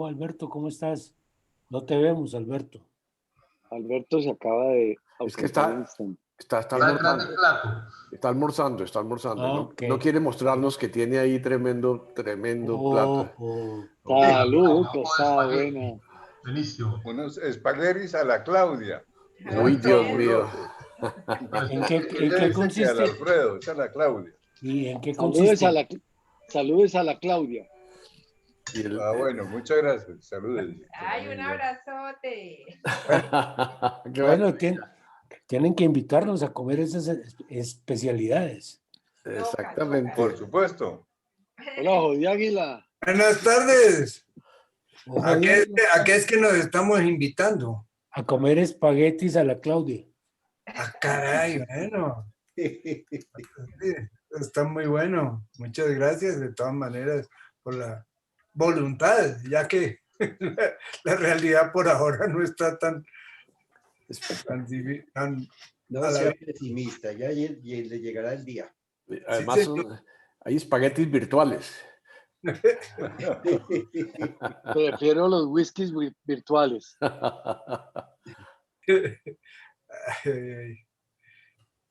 Alberto, ¿cómo estás? No te vemos, Alberto. Alberto se acaba de Es que ausentar un instante. está Está detrás del almorzando. plato. Está almorzando. Ah, No, ok. no quiere mostrarnos que tiene ahí tremendo plato. Oh. Salud, Ojo de pesada espagueti. buena. Buenísimo. Unos espaguetis a la Claudia. Uy, Dios mío. ¿En qué Ese que al consiste? Alfredo, es a la Claudia. ¿Y en qué Saludes a consiste? saludes a la Claudia. Y el- Bueno, muchas gracias. Saludos. Ay, un abrazote. Qué Bueno, maravilla. tienen que invitarnos a comer esas especialidades. Exactamente. Por supuesto. Hola, José Águila. Buenas tardes. Ojo, ¿A qué es que nos estamos invitando? a comer espaguetis a la Claudia. Ah, caray, bueno. Sí, está muy bueno. Muchas gracias de todas maneras por la voluntad, ya que la realidad por ahora no está tan No a la sea vez. pesimista, ya le llegará el día. Además, señor. hay espaguetis virtuales. Prefiero los whiskies virtuales. Ay,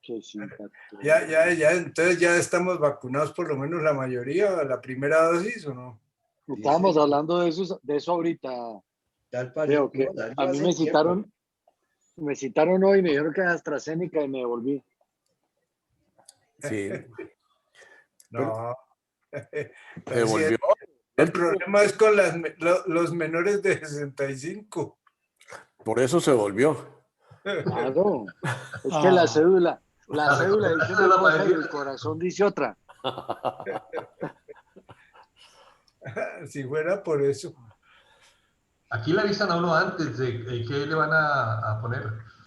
Qué simpático. entonces ya estamos vacunados por lo menos la mayoría, la primera dosis, ¿o no? Estábamos hablando de eso ahorita. Tal Creo que a mí me citaron hoy y me dijeron que era AstraZeneca y me devolví. Sí. No. Se Pero sí, volvió. el problema es con los menores de 65. Por eso se volvió. Claro. Es que la cédula dice una cosa y el corazón dice otra. Si fuera por eso. Aquí le avisan a uno antes de qué le van a poner.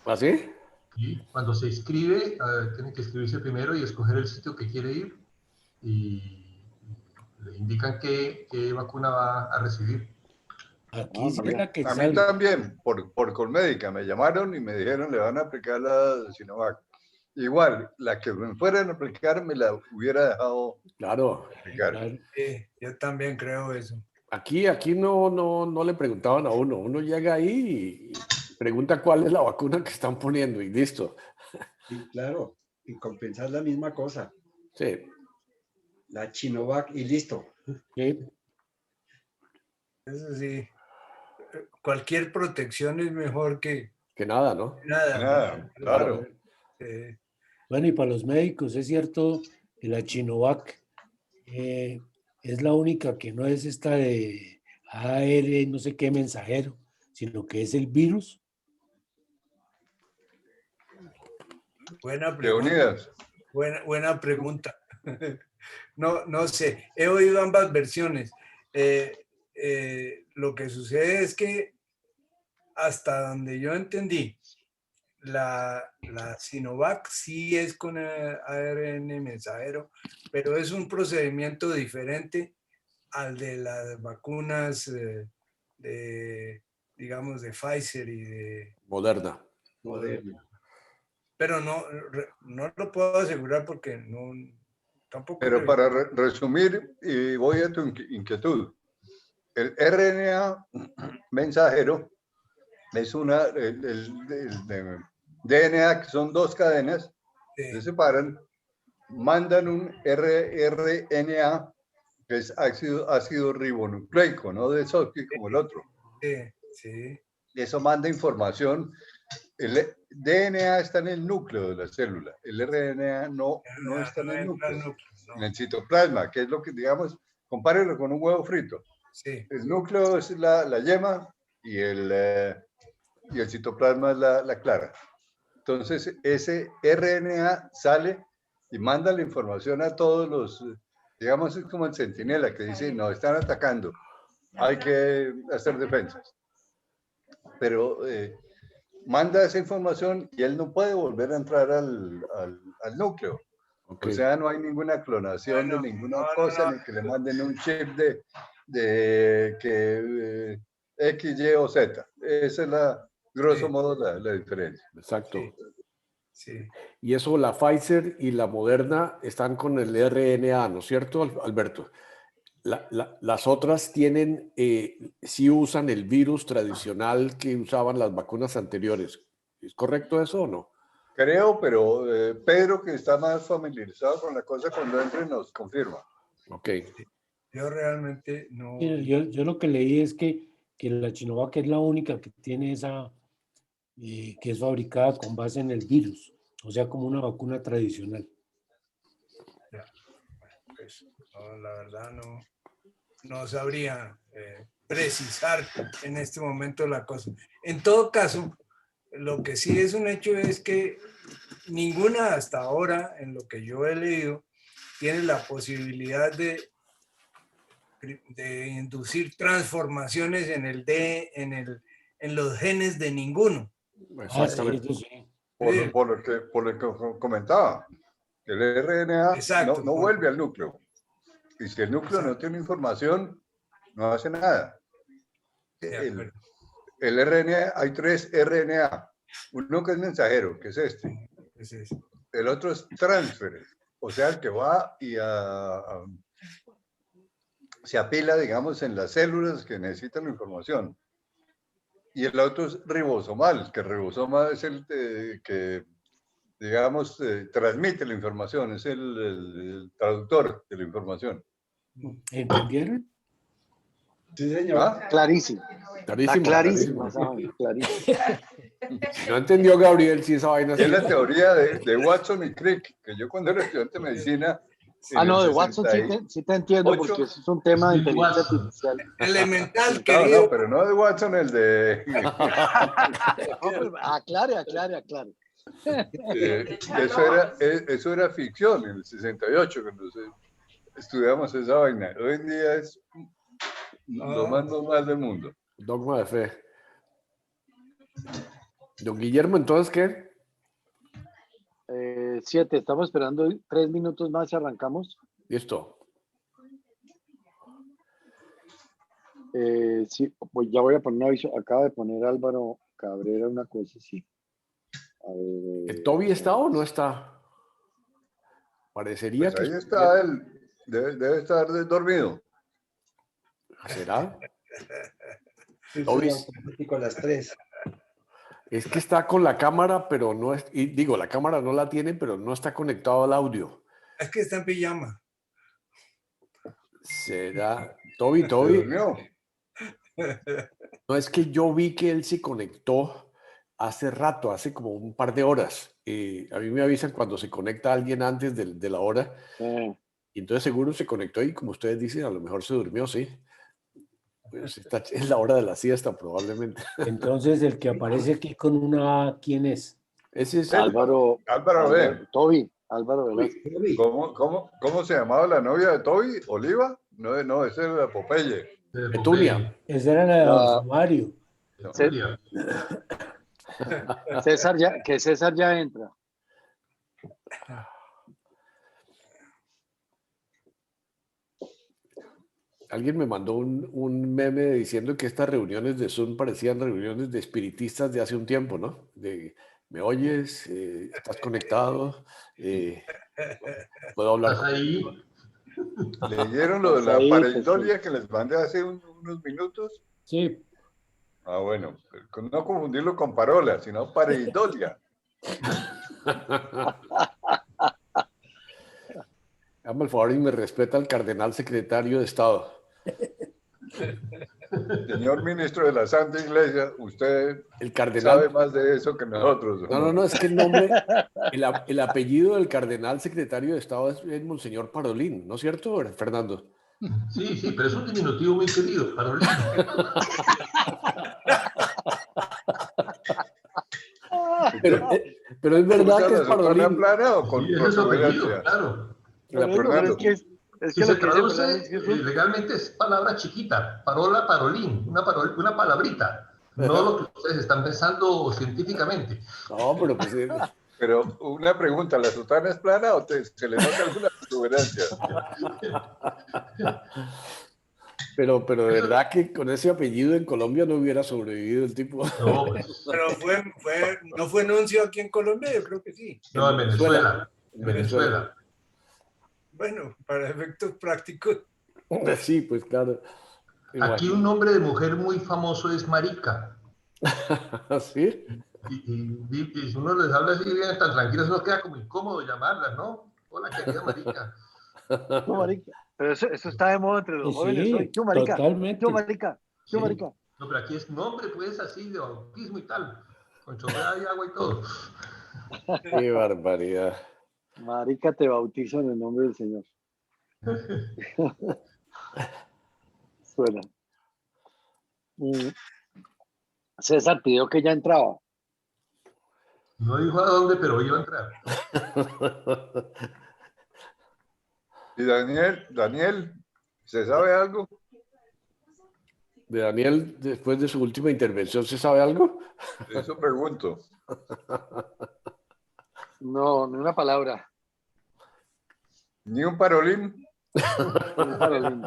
¿Así? Y cuando se inscribe, tiene que inscribirse primero y escoger el sitio que quiere ir. Y le indican qué vacuna va a recibir. Aquí sí A mí, la que a mí sale. también, por Colmédica, me llamaron y me dijeron le van a aplicar la Sinovac. Igual, la que me fueran a aplicar me la hubiera dejado Claro. aplicar. Claro. Yo también creo eso. Aquí no le preguntaban a uno. Uno llega ahí y pregunta cuál es la vacuna que están poniendo y listo. Sí, claro, y compensar la misma cosa, Sí. la Chinovac y listo. Sí. Eso sí. Cualquier protección es mejor que Que nada, ¿no? nada. Nada, claro. Bueno, y para los médicos, es cierto que la Chinovac es la única que no es esta de AR, no sé qué mensajero, sino que es el virus. Buena pregunta. Leonidas, Buena pregunta. No sé, he oído ambas versiones. Lo que sucede es que hasta donde yo entendí, la Sinovac sí es con ARN mensajero, pero es un procedimiento diferente al de las vacunas digamos, de Pfizer y de Moderna. Moderna. Pero no lo puedo asegurar porque tampoco. pero para resumir, y voy a tu inquietud, el RNA mensajero es el DNA, que son dos cadenas, se separan, mandan un rRNA, que es ácido ribonucleico, no desoxi como el otro. Sí. Y eso manda información. El DNA está en el núcleo de la célula, el RNA no está en el núcleo, en el citoplasma, que es lo que, digamos, compárelo con un huevo frito. Sí. El núcleo es la yema y el citoplasma es la clara. Entonces, ese RNA sale y manda la información a todos los, digamos, es como el centinela que dice, nos están atacando, hay que hacer defensas. Pero manda esa información y él no puede volver a entrar al núcleo. Okay. O sea, no hay ninguna clonación de ninguna cosa, ni que le manden un chip de X, Y o Z. Esa es grosso modo la diferencia. Exacto. Sí. Y eso, la Pfizer y la Moderna están con el RNA, ¿no es cierto, Alberto? Las otras tienen, sí usan el virus tradicional que usaban las vacunas anteriores. ¿Es correcto eso o no? Creo, pero Pedro, que está más familiarizado con la cosa, cuando entre nos confirma. Ok. Yo realmente no. Yo lo que leí es que la Chinovac es la única que tiene esa, que es fabricada con base en el virus, o sea, como una vacuna tradicional. Ya. Pues, no, la verdad no sabría precisar en este momento la cosa. En todo caso, lo que sí es un hecho es que ninguna hasta ahora, en lo que yo he leído, tiene la posibilidad de inducir transformaciones en los genes de ninguno. Exactamente. Sí. Por lo que comentaba, el RNA Exacto, no vuelve al núcleo. Y si el núcleo no tiene información, no hace nada. El RNA, hay 3 RNA. Uno que es mensajero, que es este. El otro es transfer, o sea, el que va y se apila, digamos, en las células que necesitan la información. Y el otro es ribosomal, que el ribosoma es el que, digamos, transmite la información, es el traductor de la información. ¿Entendieron? Sí, señor. ¿Ah? Clarísimo. Clarísimo, Clarísimo. Si no entendió Gabriel, si esa vaina Es sí. la teoría de Watson y Crick, que yo cuando era estudiante de medicina... No, de Watson sí te entiendo, porque eso es un tema de inteligencia artificial. Elemental, querido. No, pero no de Watson, el de... Aclare. Eso era ficción en el 68, cuando estudiamos esa vaina. Hoy en día es lo más normal del mundo. Dogma de fe. Don Guillermo, ¿entonces qué? 7, estamos esperando 3 minutos más y arrancamos. Listo. Sí, pues ya voy a poner un aviso. Acaba de poner Álvaro Cabrera una cosa así. A ver, ¿El Toby está o no está? Parecería Pues que... ahí está él, debe estar dormido. ¿Será? Toby. Con las 3. Es que está con la cámara, pero no es... Y digo, la cámara no la tiene, pero no está conectado al audio. Es que está en pijama. ¿Será? Toby. ¿Se durmió? No, es que yo vi que él se conectó hace rato, hace como un par de horas. A mí me avisan cuando se conecta alguien antes de la hora. Y entonces seguro se conectó y como ustedes dicen, a lo mejor se durmió, sí. Pues es la hora de la siesta probablemente. Entonces el que aparece aquí con una A, ¿quién es? Ese es Álvaro B. Toby, Álvaro Velázquez. ¿Cómo se llamaba la novia de Toby? ¿Oliva? No, ese era Popeye. Petunia. Esa era la de Don Mario. César ya entra. Alguien me mandó un meme diciendo que estas reuniones de Zoom parecían reuniones de espiritistas de hace un tiempo, ¿no? ¿Me oyes? ¿Estás conectado? ¿Puedo hablar? ¿Estás ahí? ¿Leyeron lo de la pareidolia que les mandé hace unos minutos? Sí. Ah, bueno, no confundirlo con parola, sino pareidolia. Hazme el favor y me respeta al cardenal secretario de Estado. Señor ministro de la Santa Iglesia, usted el cardenal sabe más de eso que nosotros. No, es que el nombre, el apellido del cardenal secretario de Estado es Monseñor Parolín, ¿no es cierto, Fernando? Sí, pero es un diminutivo muy querido, Parolín. pero es verdad que es Parolín. Plana o con sí, es su apellido, claro. Es que se traduce legalmente es palabra chiquita, parola, parolín, una palabrita, no lo que ustedes están pensando científicamente. No, pero pues... Pero una pregunta, ¿la sotana es plana o se le nota alguna protuberancia? Pero de verdad que con ese apellido en Colombia no hubiera sobrevivido el tipo. No, pero no fue nuncio aquí en Colombia, yo creo que sí. No, en Venezuela. En Venezuela. Bueno, para efectos prácticos. Sí, pues claro. Aquí un nombre de mujer muy famoso es Marica. ¿Sí? Y si uno les habla así bien tan tranquilos, no queda como incómodo llamarlas, ¿no? Hola, querida Marica. No, marica. Pero eso está de moda entre los jóvenes hoy. Sí, Yo, marica. Yo, totalmente. marica. Yo, Sí. marica. No, pero aquí es nombre, pues, así, de bautismo y tal. Con chorreada y agua y todo. Qué barbaridad. Marica, te bautizo en el nombre del Señor. Suena. Mm, César pidió que ya entraba. No dijo a dónde, pero iba a entrar. Y Daniel, ¿se sabe algo? De Daniel, después de su última intervención, ¿se sabe algo? Eso pregunto. No, ni una palabra. ¿Ni un parolín? Un parolín.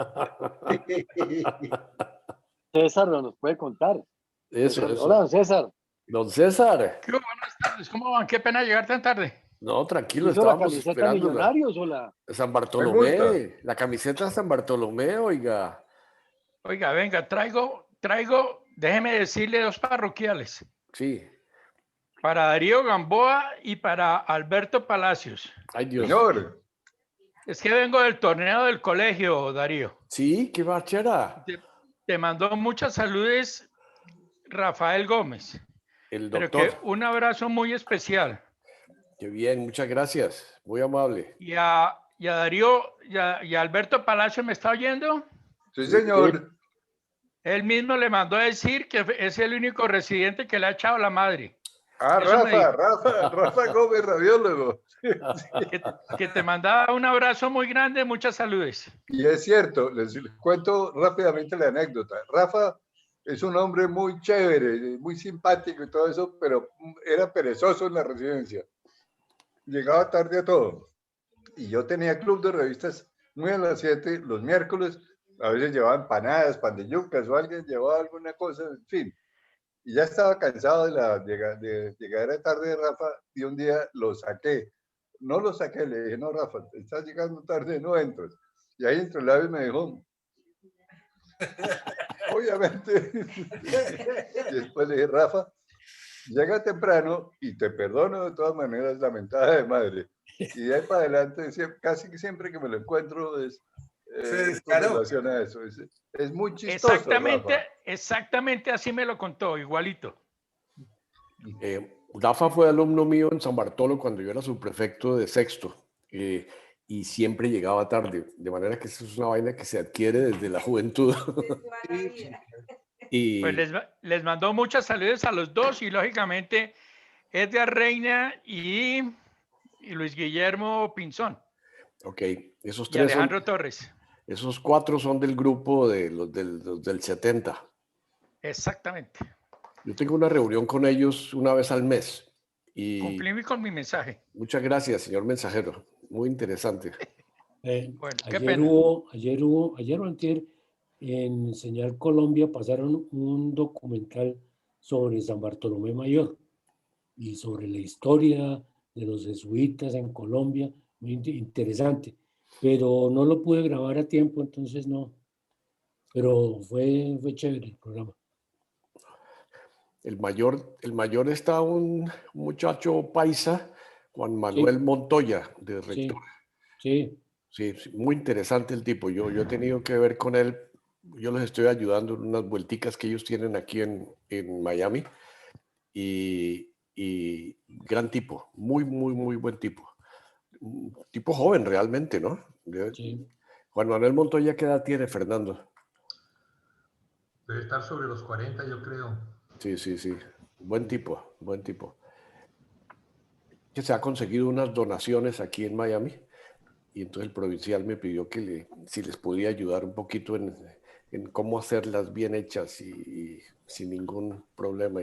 César no nos puede contar. Eso, César, eso. hola, don César. Don César. ¿Qué hubo? Buenas tardes, ¿cómo van? Qué pena llegar tan tarde. No, tranquilo, ¿Hizo la estábamos camiseta esperándola. Millonarios o la? San Me gusta. Bartolomé, la camiseta de San Bartolomé, oiga. Oiga, venga, traigo, déjeme decirle dos parroquiales. Sí. Para Darío Gamboa y para Alberto Palacios. Ay, Dios. Señor, Es que vengo del torneo del colegio, Darío. Sí, qué bachera. Te mandó muchas saludes Rafael Gómez. El Pero doctor. que un abrazo muy especial. Qué bien, muchas gracias. Muy amable. Y a Darío y a Alberto Palacios, ¿me está oyendo? sí, señor. Él mismo le mandó a decir que es el único residente que le ha echado la madre. Ah, Eso me dijo. Rafa Gómez, radiólogo. Que te mandaba un abrazo muy grande, muchas saludes. Y es cierto, les cuento rápidamente la anécdota. Rafa es un hombre muy chévere, muy simpático y todo eso, pero era perezoso en la residencia. Llegaba tarde a todo. Y yo tenía club de revistas muy a las 7 los miércoles. A veces llevaba empanadas, pan de yucas o alguien llevaba alguna cosa, en fin. Y ya estaba cansado de llegar tarde de Rafa y un día lo saqué. No lo saqué, le dije, no, Rafa, estás llegando tarde, no entras. Y ahí entre labios me dijo, obviamente. Y después le dije, Rafa, llega temprano y te perdono de todas maneras la mentada de madre. Y de ahí para adelante, casi que siempre que me lo encuentro es con relación a eso. Es muy chistoso. Exactamente así me lo contó, igualito. Rafa fue alumno mío en San Bartolo cuando yo era subprefecto de sexto y siempre llegaba tarde, de manera que eso es una vaina que se adquiere desde la juventud. Y pues les mandó muchas saludos a los dos y lógicamente Edgar Reina y Luis Guillermo Pinzón. Ok, esos y tres Alejandro Torres. Esos cuatro son del grupo de los del 70. Exactamente. Yo tengo una reunión con ellos una vez al mes. Y cumplí con mi mensaje. Muchas gracias, señor mensajero. Muy interesante. Bueno, ayer o antier, en Señal Colombia pasaron un documental sobre San Bartolomé Mayor y sobre la historia de los jesuitas en Colombia, muy interesante, pero no lo pude grabar a tiempo, entonces no, pero fue chévere el programa. El mayor está un muchacho paisa, Juan Manuel Montoya, de rector. Sí. Sí, muy interesante el tipo. Yo he tenido que ver con él. Yo les estoy ayudando en unas vuelticas que ellos tienen aquí en Miami. Y gran tipo, muy buen tipo. Un tipo joven realmente, ¿no? Sí. Juan Manuel Montoya, ¿qué edad tiene, Fernando? Debe estar sobre los 40, yo creo. Sí. Buen tipo. Que se ha conseguido unas donaciones aquí en Miami y entonces el provincial me pidió que si les podía ayudar un poquito en cómo hacerlas bien hechas y sin ningún problema.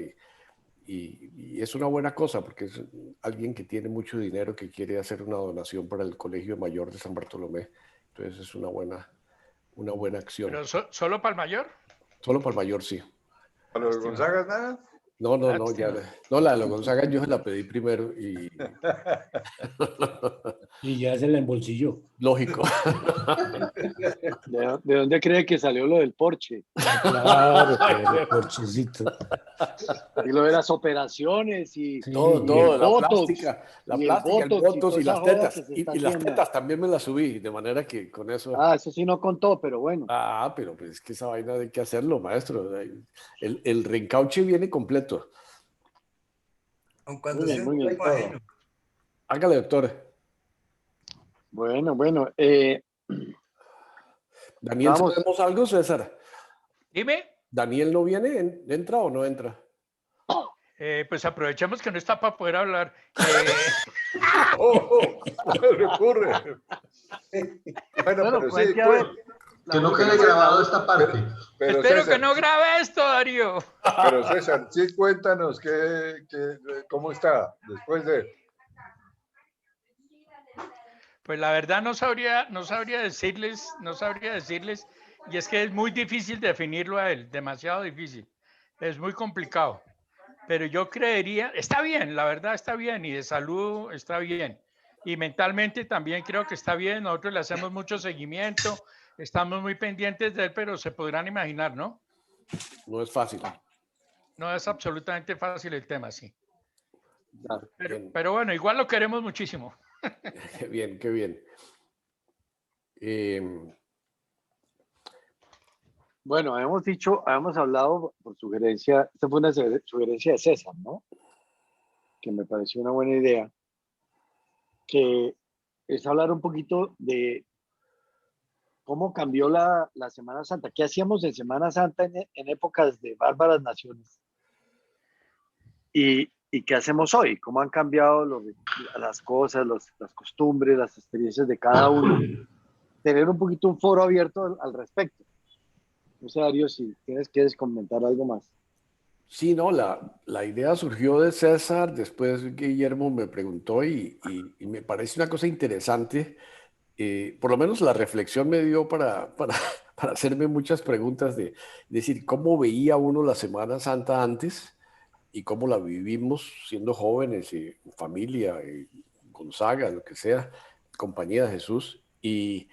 Y es una buena cosa porque es alguien que tiene mucho dinero que quiere hacer una donación para el Colegio Mayor de San Bartolomé. Entonces es una buena acción. ¿Pero solo para el mayor? Solo para el mayor, sí. ¿Para los Gonzagas nada? No, Lástima. no, la de los Gonzaga yo se la pedí primero y Y ya se la embolsilló. lógico. ¿De dónde cree que salió lo del Porsche? Claro, el porchecito. Y lo de las operaciones y, Sí, y el Todo, la Botox. plástica, Y el el Botox y Botox toda y esa las joda tetas. que se está Y las haciendo. tetas también me las subí, de manera que con eso. Ah, eso sí no contó, pero bueno. Ah, pero pues es que esa vaina hay que hacerlo, maestro. El reencauche viene completo. Aun cuando Muy bien, sea muy un bien. tiempo ajeno. Hágale, doctor. Bueno, Daniel, vamos. ¿sabemos algo, César? Dime. ¿Daniel no viene? ¿Entra o no entra? Pues aprovechemos que no está para poder hablar. No se le ocurre. Bueno, pero sí, cuente a ver. Que no quede grabado esta parte. pero Espero que César, no grabe esto, Darío. pero César, sí cuéntanos cómo está después de... Pues la verdad no sabría decirles, y es que es muy difícil definirlo a él, demasiado difícil. Es muy complicado. Pero yo creería, está bien, la verdad está bien, y de salud está bien. Y mentalmente también creo que está bien. Nosotros le hacemos mucho seguimiento, estamos muy pendientes de él, pero se podrán imaginar, ¿no? No es fácil. No es absolutamente fácil el tema, sí. Claro. Pero bueno, igual lo queremos muchísimo. Qué bien, qué bien. Bueno, habíamos hablado por sugerencia, esta fue una sugerencia de César, ¿no? Que me pareció una buena idea, que es hablar un poquito de cómo cambió la Semana Santa. ¿Qué hacíamos en Semana Santa en épocas de bárbaras naciones? ¿Y qué hacemos hoy? ¿Cómo han cambiado las cosas, las costumbres, las experiencias de cada uno? Tener un poquito un foro abierto al respecto. No sé, Darío, si quieres comentar algo más. Sí, no, la idea surgió de César, después Guillermo me preguntó y me parece una cosa interesante. Por lo menos la reflexión me dio para hacerme muchas preguntas de decir cómo veía uno la Semana Santa antes y cómo la vivimos siendo jóvenes, familia, Gonzaga, lo que sea, compañía de Jesús, y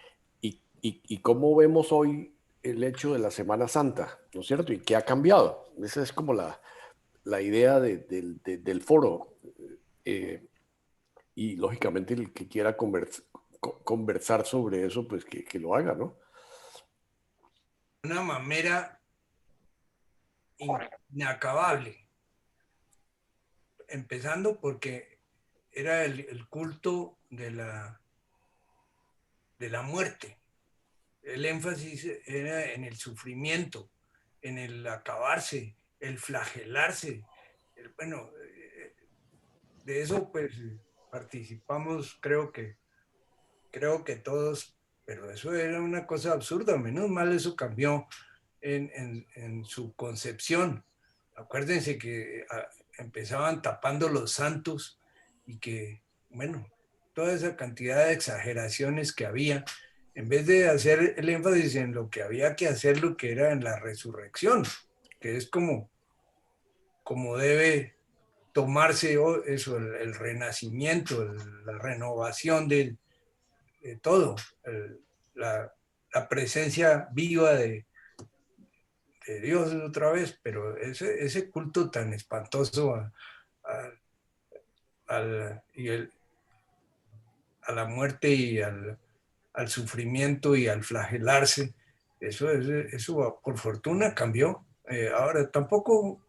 cómo vemos hoy el hecho de la Semana Santa, ¿no es cierto? Y qué ha cambiado. Esa es como la idea del foro. Y lógicamente el que quiera conversar sobre eso, pues que lo haga, ¿no? Una mamera inacabable. Empezando porque era el culto de la muerte. El énfasis era en el sufrimiento, en el acabarse, el flagelarse. Bueno, de eso pues participamos, creo que todos, pero eso era una cosa absurda. Menos mal eso cambió en su concepción. Acuérdense que empezaban tapando los santos y que, bueno, toda esa cantidad de exageraciones que había, en vez de hacer el énfasis en lo que había que hacer, lo que era en la resurrección, que es como debe tomarse eso, el renacimiento, la renovación de todo, la presencia viva de Dios otra vez, pero ese culto tan espantoso a la muerte y al sufrimiento y al flagelarse, eso por fortuna cambió. Ahora tampoco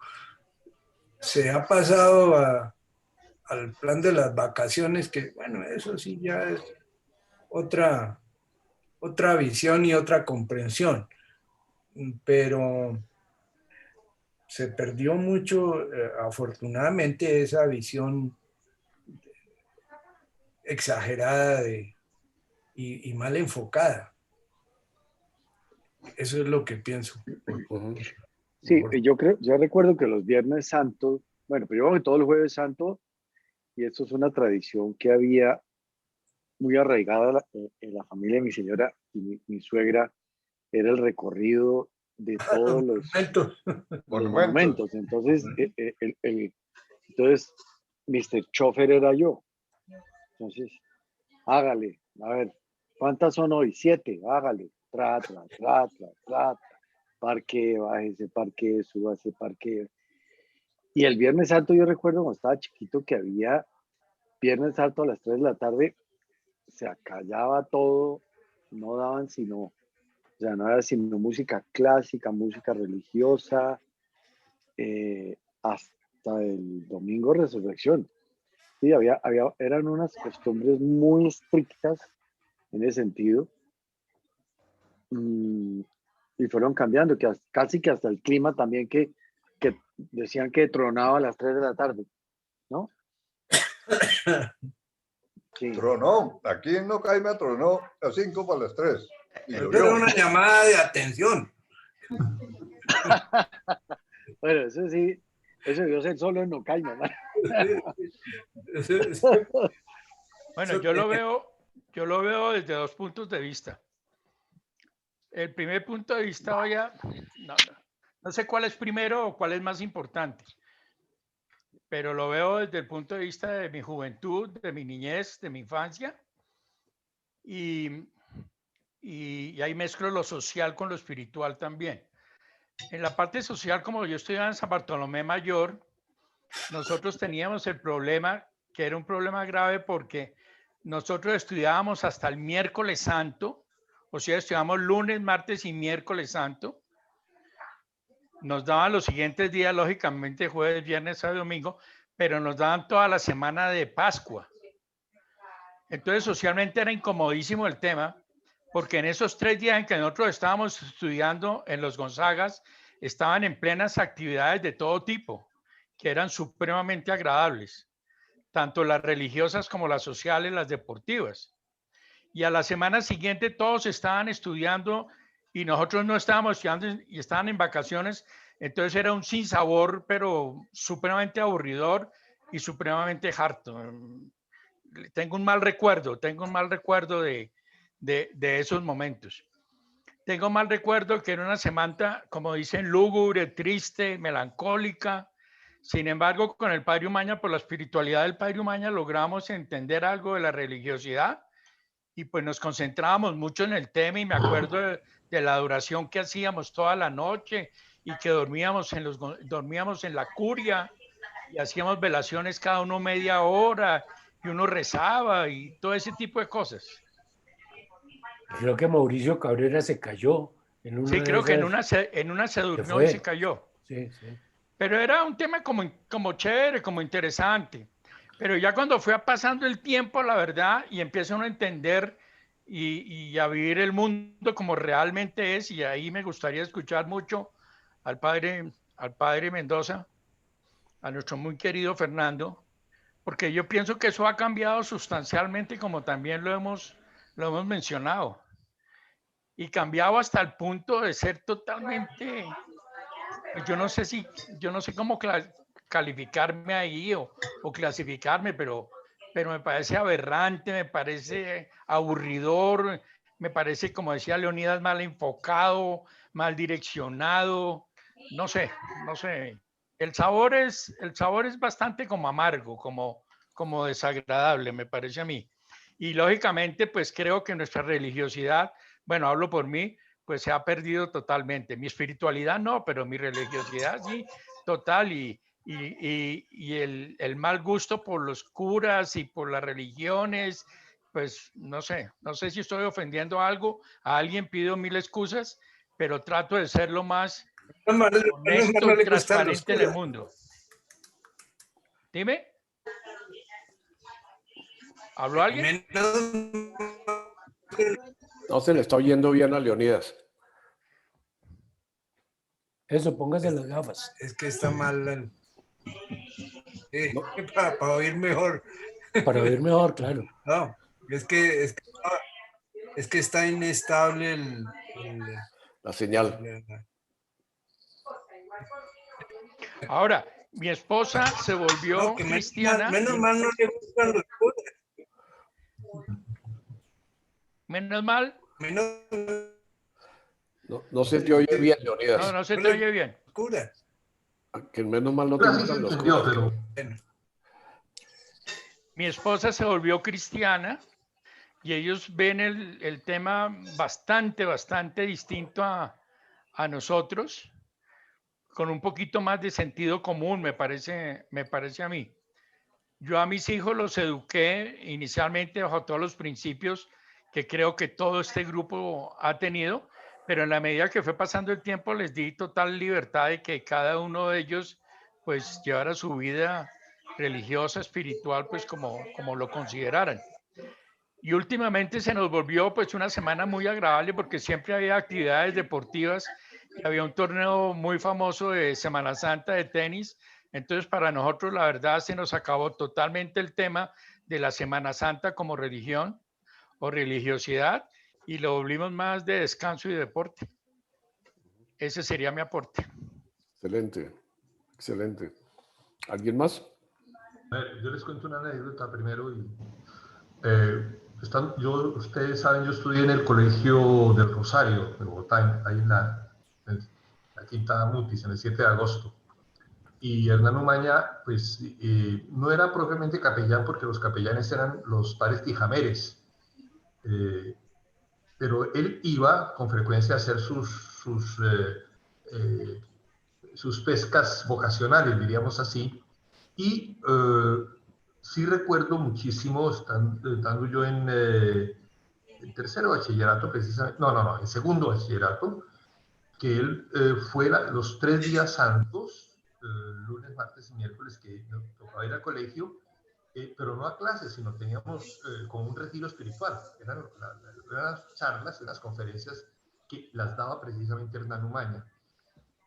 se ha pasado al plan de las vacaciones, que bueno, eso sí ya es otra visión y otra comprensión, pero se perdió mucho, afortunadamente, esa visión exagerada y mal enfocada. Eso es lo que pienso. Sí, yo recuerdo que los Viernes Santos, bueno, pero yo creo que todos los Jueves Santos, y esto es una tradición que había muy arraigada en la familia de mi señora y mi suegra, era el recorrido de todos los Monumentos. Entonces, entonces, Mr. Chofer era yo. Entonces, hágale, a ver, ¿cuántas son hoy? 7, hágale, tra, parque, bájese, parque, súbase, parque. Y el Viernes Santo, yo recuerdo cuando estaba chiquito que había Viernes Santo a las 3 de la tarde, se acallaba todo, no daban sino, o sea, no era sino música clásica, música religiosa, hasta el domingo Resurrección. Sí, eran unas costumbres muy estrictas en ese sentido. Y fueron cambiando, casi que hasta el clima también que decían que tronaba a las 3 de la tarde, ¿no? Sí. Tronó, aquí en Nocaima tronó a 2 para las 3. Era una llamada de atención. Bueno, eso sí, eso debió ser solo en Nocaima, ¿no? Bueno, yo lo veo desde 2 puntos de vista. El primer punto de vista, no sé cuál es primero o cuál es más importante, pero lo veo desde el punto de vista de mi juventud, de mi niñez, de mi infancia, y ahí mezclo lo social con lo espiritual también. En la parte social, como yo estudiaba en San Bartolomé Mayor, nosotros teníamos el problema, que era un problema grave porque nosotros estudiábamos hasta el miércoles santo, o sea, estudiamos lunes, martes y miércoles santo. Nos daban los siguientes días, lógicamente, jueves, viernes, sábado y domingo, pero nos daban toda la semana de Pascua. Entonces, socialmente era incomodísimo el tema, porque en esos 3 días en que nosotros estábamos estudiando en los Gonzagas, estaban en plenas actividades de todo tipo, que eran supremamente agradables, tanto las religiosas como las sociales, las deportivas. Y a la semana siguiente todos estaban estudiando y nosotros no estábamos estudiando y estaban en vacaciones. Entonces era un sinsabor, pero supremamente aburridor y supremamente harto. Tengo un mal recuerdo de esos momentos. Tengo mal recuerdo que era una semana, como dicen, lúgubre, triste, melancólica. Sin embargo, con el Padre Umaña, por la espiritualidad del Padre Umaña, logramos entender algo de la religiosidad y pues nos concentrábamos mucho en el tema y me acuerdo de la adoración que hacíamos toda la noche y que dormíamos en la curia y hacíamos velaciones cada uno media hora y uno rezaba y todo ese tipo de cosas. Creo que Mauricio Cabrera se cayó. Sí, creo que en una se durmió y se cayó. Sí, sí. Pero era un tema como chévere, como interesante. Pero ya cuando fue pasando el tiempo, la verdad, y empieza uno a entender y a vivir el mundo como realmente es, y ahí me gustaría escuchar mucho al padre Mendoza, a nuestro muy querido Fernando, porque yo pienso que eso ha cambiado sustancialmente, como también lo hemos mencionado, y cambiado hasta el punto de ser totalmente, yo no sé cómo calificarme ahí o clasificarme, pero me parece aberrante, me parece aburridor, me parece, como decía Leonidas, mal enfocado, mal direccionado, no sé. El sabor es bastante como amargo, como desagradable, me parece a mí. Y lógicamente, pues creo que nuestra religiosidad, bueno, hablo por mí, pues se ha perdido totalmente. Mi espiritualidad no, pero mi religiosidad sí, total. Y el mal gusto por los curas y por las religiones, pues no sé si estoy ofendiendo a alguien, pido 1000 excusas, pero trato de ser lo más honesto y transparente en el mundo. Dime. ¿Habló alguien? No se le está oyendo bien a Leonidas. Eso, póngase las gafas. Es que está mal. Para oír mejor. Para oír mejor, claro. No, es que está inestable la señal. Ahora, mi esposa se volvió cristiana. Menos mal no le gustan los curas. Menos mal. No se te oye bien, Leonidas. No, no se te oye bien. Cura. Que menos mal no te Casi se gustan los entendió, curas. pero Bueno, Mi esposa se volvió cristiana y ellos ven el tema bastante distinto a nosotros, con un poquito más de sentido común, me parece a mí. Yo a mis hijos los eduqué inicialmente bajo todos los principios que creo que todo este grupo ha tenido, pero en la medida que fue pasando el tiempo les di total libertad de que cada uno de ellos pues llevara su vida religiosa, espiritual, pues como lo consideraran. Y últimamente se nos volvió pues una semana muy agradable porque siempre había actividades deportivas y había un torneo muy famoso de Semana Santa de tenis. Entonces para nosotros la verdad se nos acabó totalmente el tema de la Semana Santa como religión o religiosidad y lo volvimos más de descanso y deporte. Ese sería mi aporte. Excelente, excelente. ¿Alguien más? a ver, yo les cuento una anécdota primero. Ustedes saben, yo estudié en el Colegio del Rosario de Bogotá, ahí en la Quinta Mutis, en el 7 de agosto. Y Hernán Umaña, pues, no era propiamente capellán, porque los capellanes eran los padres tijameres. Pero él iba con frecuencia a hacer sus pescas vocacionales, diríamos así. Y sí recuerdo muchísimo, estando yo en tercero bachillerato, precisamente, no, en segundo bachillerato, que él fue los 3 días santos, lunes, martes y miércoles, que nos tocaba ir al colegio, pero no a clases, sino teníamos como un retiro espiritual. Eran las charlas, las conferencias que las daba precisamente Hernán Umaña.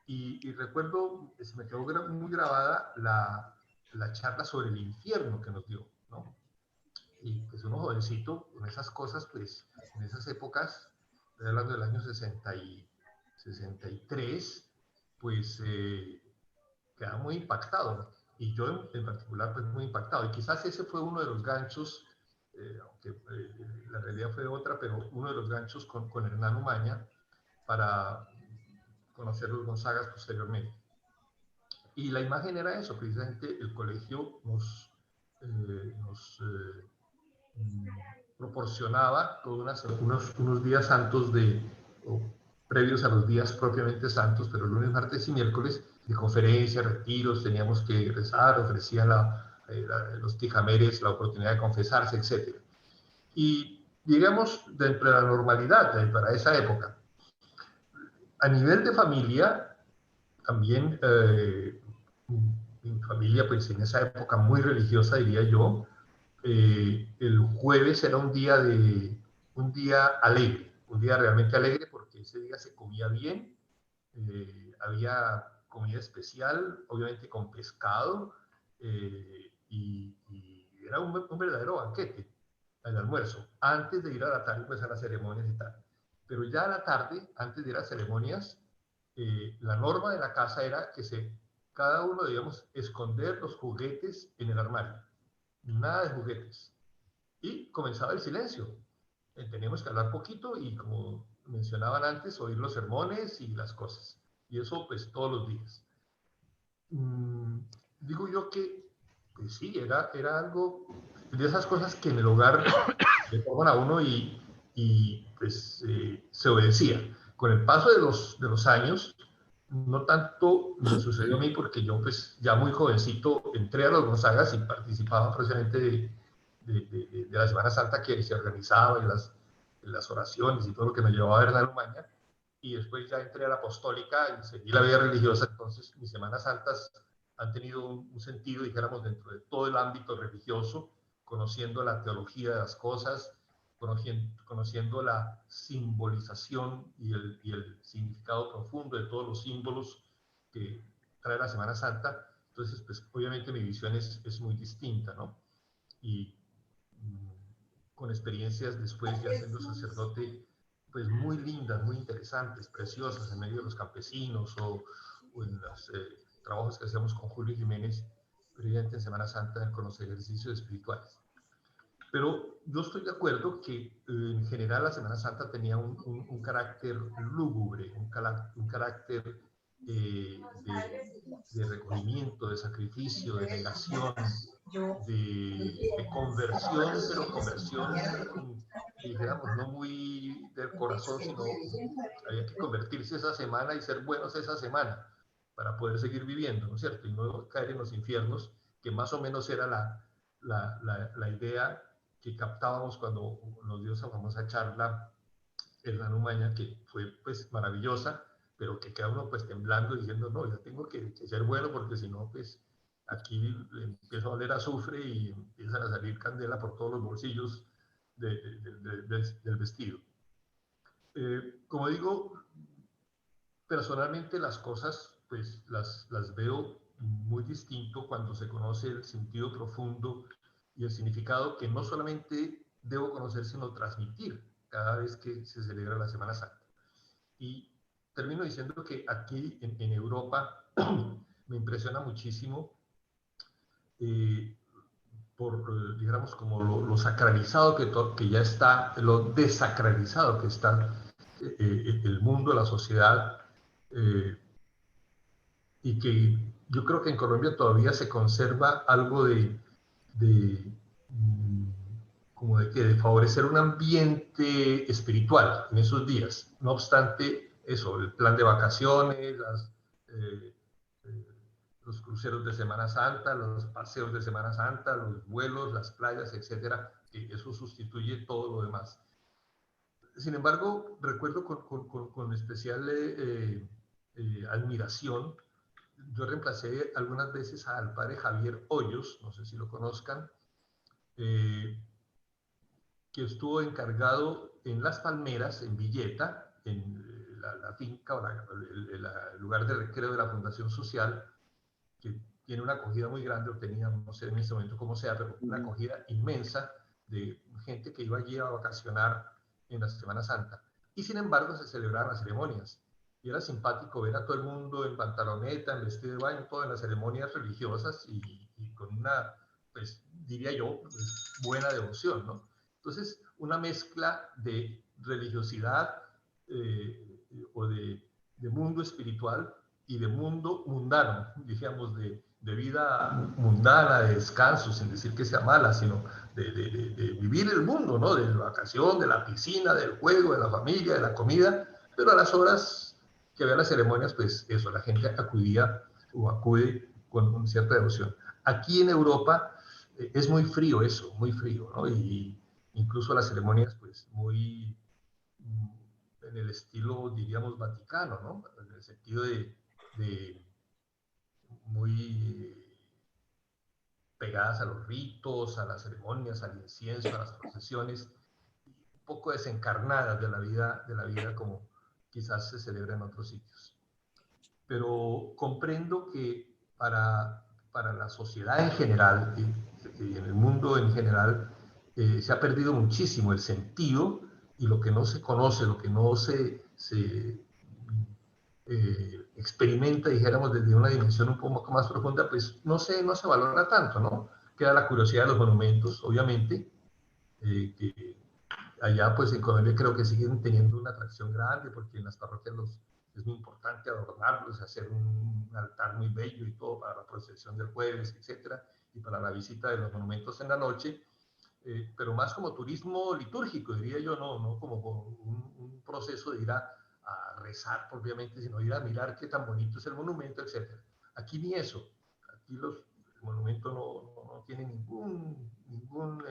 Y recuerdo, se me quedó muy grabada la charla sobre el infierno que nos dio, ¿no? Y pues uno jovencito, con esas cosas, pues en esas épocas, estoy hablando del año 63, pues quedaba muy impactado, ¿no? Y yo en particular, pues muy impactado. Y quizás ese fue uno de los ganchos, aunque la realidad fue otra, pero uno de los ganchos con Hernán Umaña para conocer los Gonzagas posteriormente. Y la imagen era eso, precisamente el colegio nos proporcionaba todos unos días santos previos a los días propiamente santos, pero lunes, martes y miércoles, de conferencias, retiros, teníamos que rezar, ofrecían los tijameres la oportunidad de confesarse, etc. Y digamos, dentro de la normalidad para esa época. A nivel de familia, también mi familia, pues en esa época muy religiosa, diría yo, el jueves era un día alegre, un día realmente alegre, porque ese día se comía bien, había comida especial, obviamente con pescado, y era un verdadero banquete, el almuerzo, antes de ir a la tarde, pues a las ceremonias y tal. Pero ya a la tarde, antes de ir a ceremonias, la norma de la casa era que cada uno debíamos esconder los juguetes en el armario. Nada de juguetes. Y comenzaba el silencio. Teníamos que hablar poquito y, como mencionaban antes, oír los sermones y las cosas. Y eso, pues, todos los días. Digo yo que, pues sí, era algo de esas cosas que en el hogar le pongan a uno y pues, se obedecía. Con el paso de los años, no tanto me sucedió a mí, porque yo, pues, ya muy jovencito entré a los Gonzagas y participaba precisamente de la Semana Santa que se organizaba, en las oraciones y todo lo que me llevaba a Hernán Umaña. Y después ya entré a la Apostólica y seguí la vida religiosa. Entonces, mis Semanas Santas han tenido un sentido, dijéramos, dentro de todo el ámbito religioso, conociendo la teología de las cosas, conociendo la simbolización y el significado profundo de todos los símbolos que trae la Semana Santa. Entonces, pues, obviamente mi visión es muy distinta, ¿no? Y con experiencias después, ya siendo sacerdote, pues muy lindas, muy interesantes, preciosas, en medio de los campesinos o en los trabajos que hacíamos con Julio Jiménez, previamente en Semana Santa, con los ejercicios espirituales. Pero yo estoy de acuerdo que en general la Semana Santa tenía un carácter lúgubre, un carácter de recogimiento, de sacrificio, de negación, de conversión, pero conversión, digamos, no muy del corazón, sino había que convertirse esa semana y ser buenos esa semana para poder seguir viviendo, ¿no es cierto? Y no caer en los infiernos, que más o menos era la idea que captábamos cuando nos dio esa famosa charla Hernán Umaña, que fue pues maravillosa, pero que queda uno pues temblando diciendo, no, yo tengo que ser bueno porque si no, pues aquí empiezo a oler azufre y empiezan a salir candela por todos los bolsillos del vestido. Como digo, personalmente las cosas pues las veo muy distinto cuando se conoce el sentido profundo y el significado que no solamente debo conocer, sino transmitir cada vez que se celebra la Semana Santa. Y termino diciendo que aquí en Europa me impresiona muchísimo digamos, como lo sacralizado que ya está, lo desacralizado que está el mundo, la sociedad, y que yo creo que en Colombia todavía se conserva algo como de favorecer un ambiente espiritual en esos días. No obstante, eso, el plan de vacaciones, los cruceros de Semana Santa, los paseos de Semana Santa, los vuelos, las playas, etcétera, eso sustituye todo lo demás. Sin embargo, recuerdo con especial admiración, yo reemplacé algunas veces al padre Javier Hoyos, no sé si lo conozcan, que estuvo encargado en Las Palmeras, en Villeta, en la finca o el lugar de recreo de la Fundación Social, que tiene una acogida muy grande, o tenía, no sé en este momento cómo sea, pero una acogida inmensa de gente que iba allí a vacacionar en la Semana Santa. Y sin embargo se celebraban las ceremonias. Y era simpático ver a todo el mundo en pantaloneta, en vestido de baño, todo en las ceremonias religiosas y con una, pues diría yo, pues, buena devoción, ¿no? Entonces, una mezcla de religiosidad o de mundo espiritual y de mundo mundano, digamos, de vida mundana, de descanso, sin decir que sea mala, sino de vivir el mundo, ¿no? De la vacación, de la piscina, del juego, de la familia, de la comida, pero a las horas que había las ceremonias, pues eso, la gente acudía o acude con cierta devoción. Aquí en Europa es muy frío eso, muy frío, ¿no? Y incluso las ceremonias, pues, muy en el estilo, diríamos, vaticano, ¿no? En el sentido de muy pegadas a los ritos, a las ceremonias, al incienso, a las procesiones, un poco desencarnadas de la vida como quizás se celebra en otros sitios. Pero comprendo que para la sociedad en general y en el mundo en general se ha perdido muchísimo el sentido y lo que no se conoce, lo que no se experimenta, dijéramos, desde una dimensión un poco más profunda, pues no se valora tanto, ¿no? Queda la curiosidad de los monumentos, obviamente, que allá pues en Colombia creo que siguen teniendo una atracción grande, porque en las parroquias es muy importante adornarlos, hacer un altar muy bello y todo para la procesión del jueves, etcétera, y para la visita de los monumentos en la noche, pero más como turismo litúrgico, diría yo, no como un proceso de ir a rezar propiamente, sino ir a mirar qué tan bonito es el monumento, etc. Aquí ni eso. Aquí el monumento no tiene ningún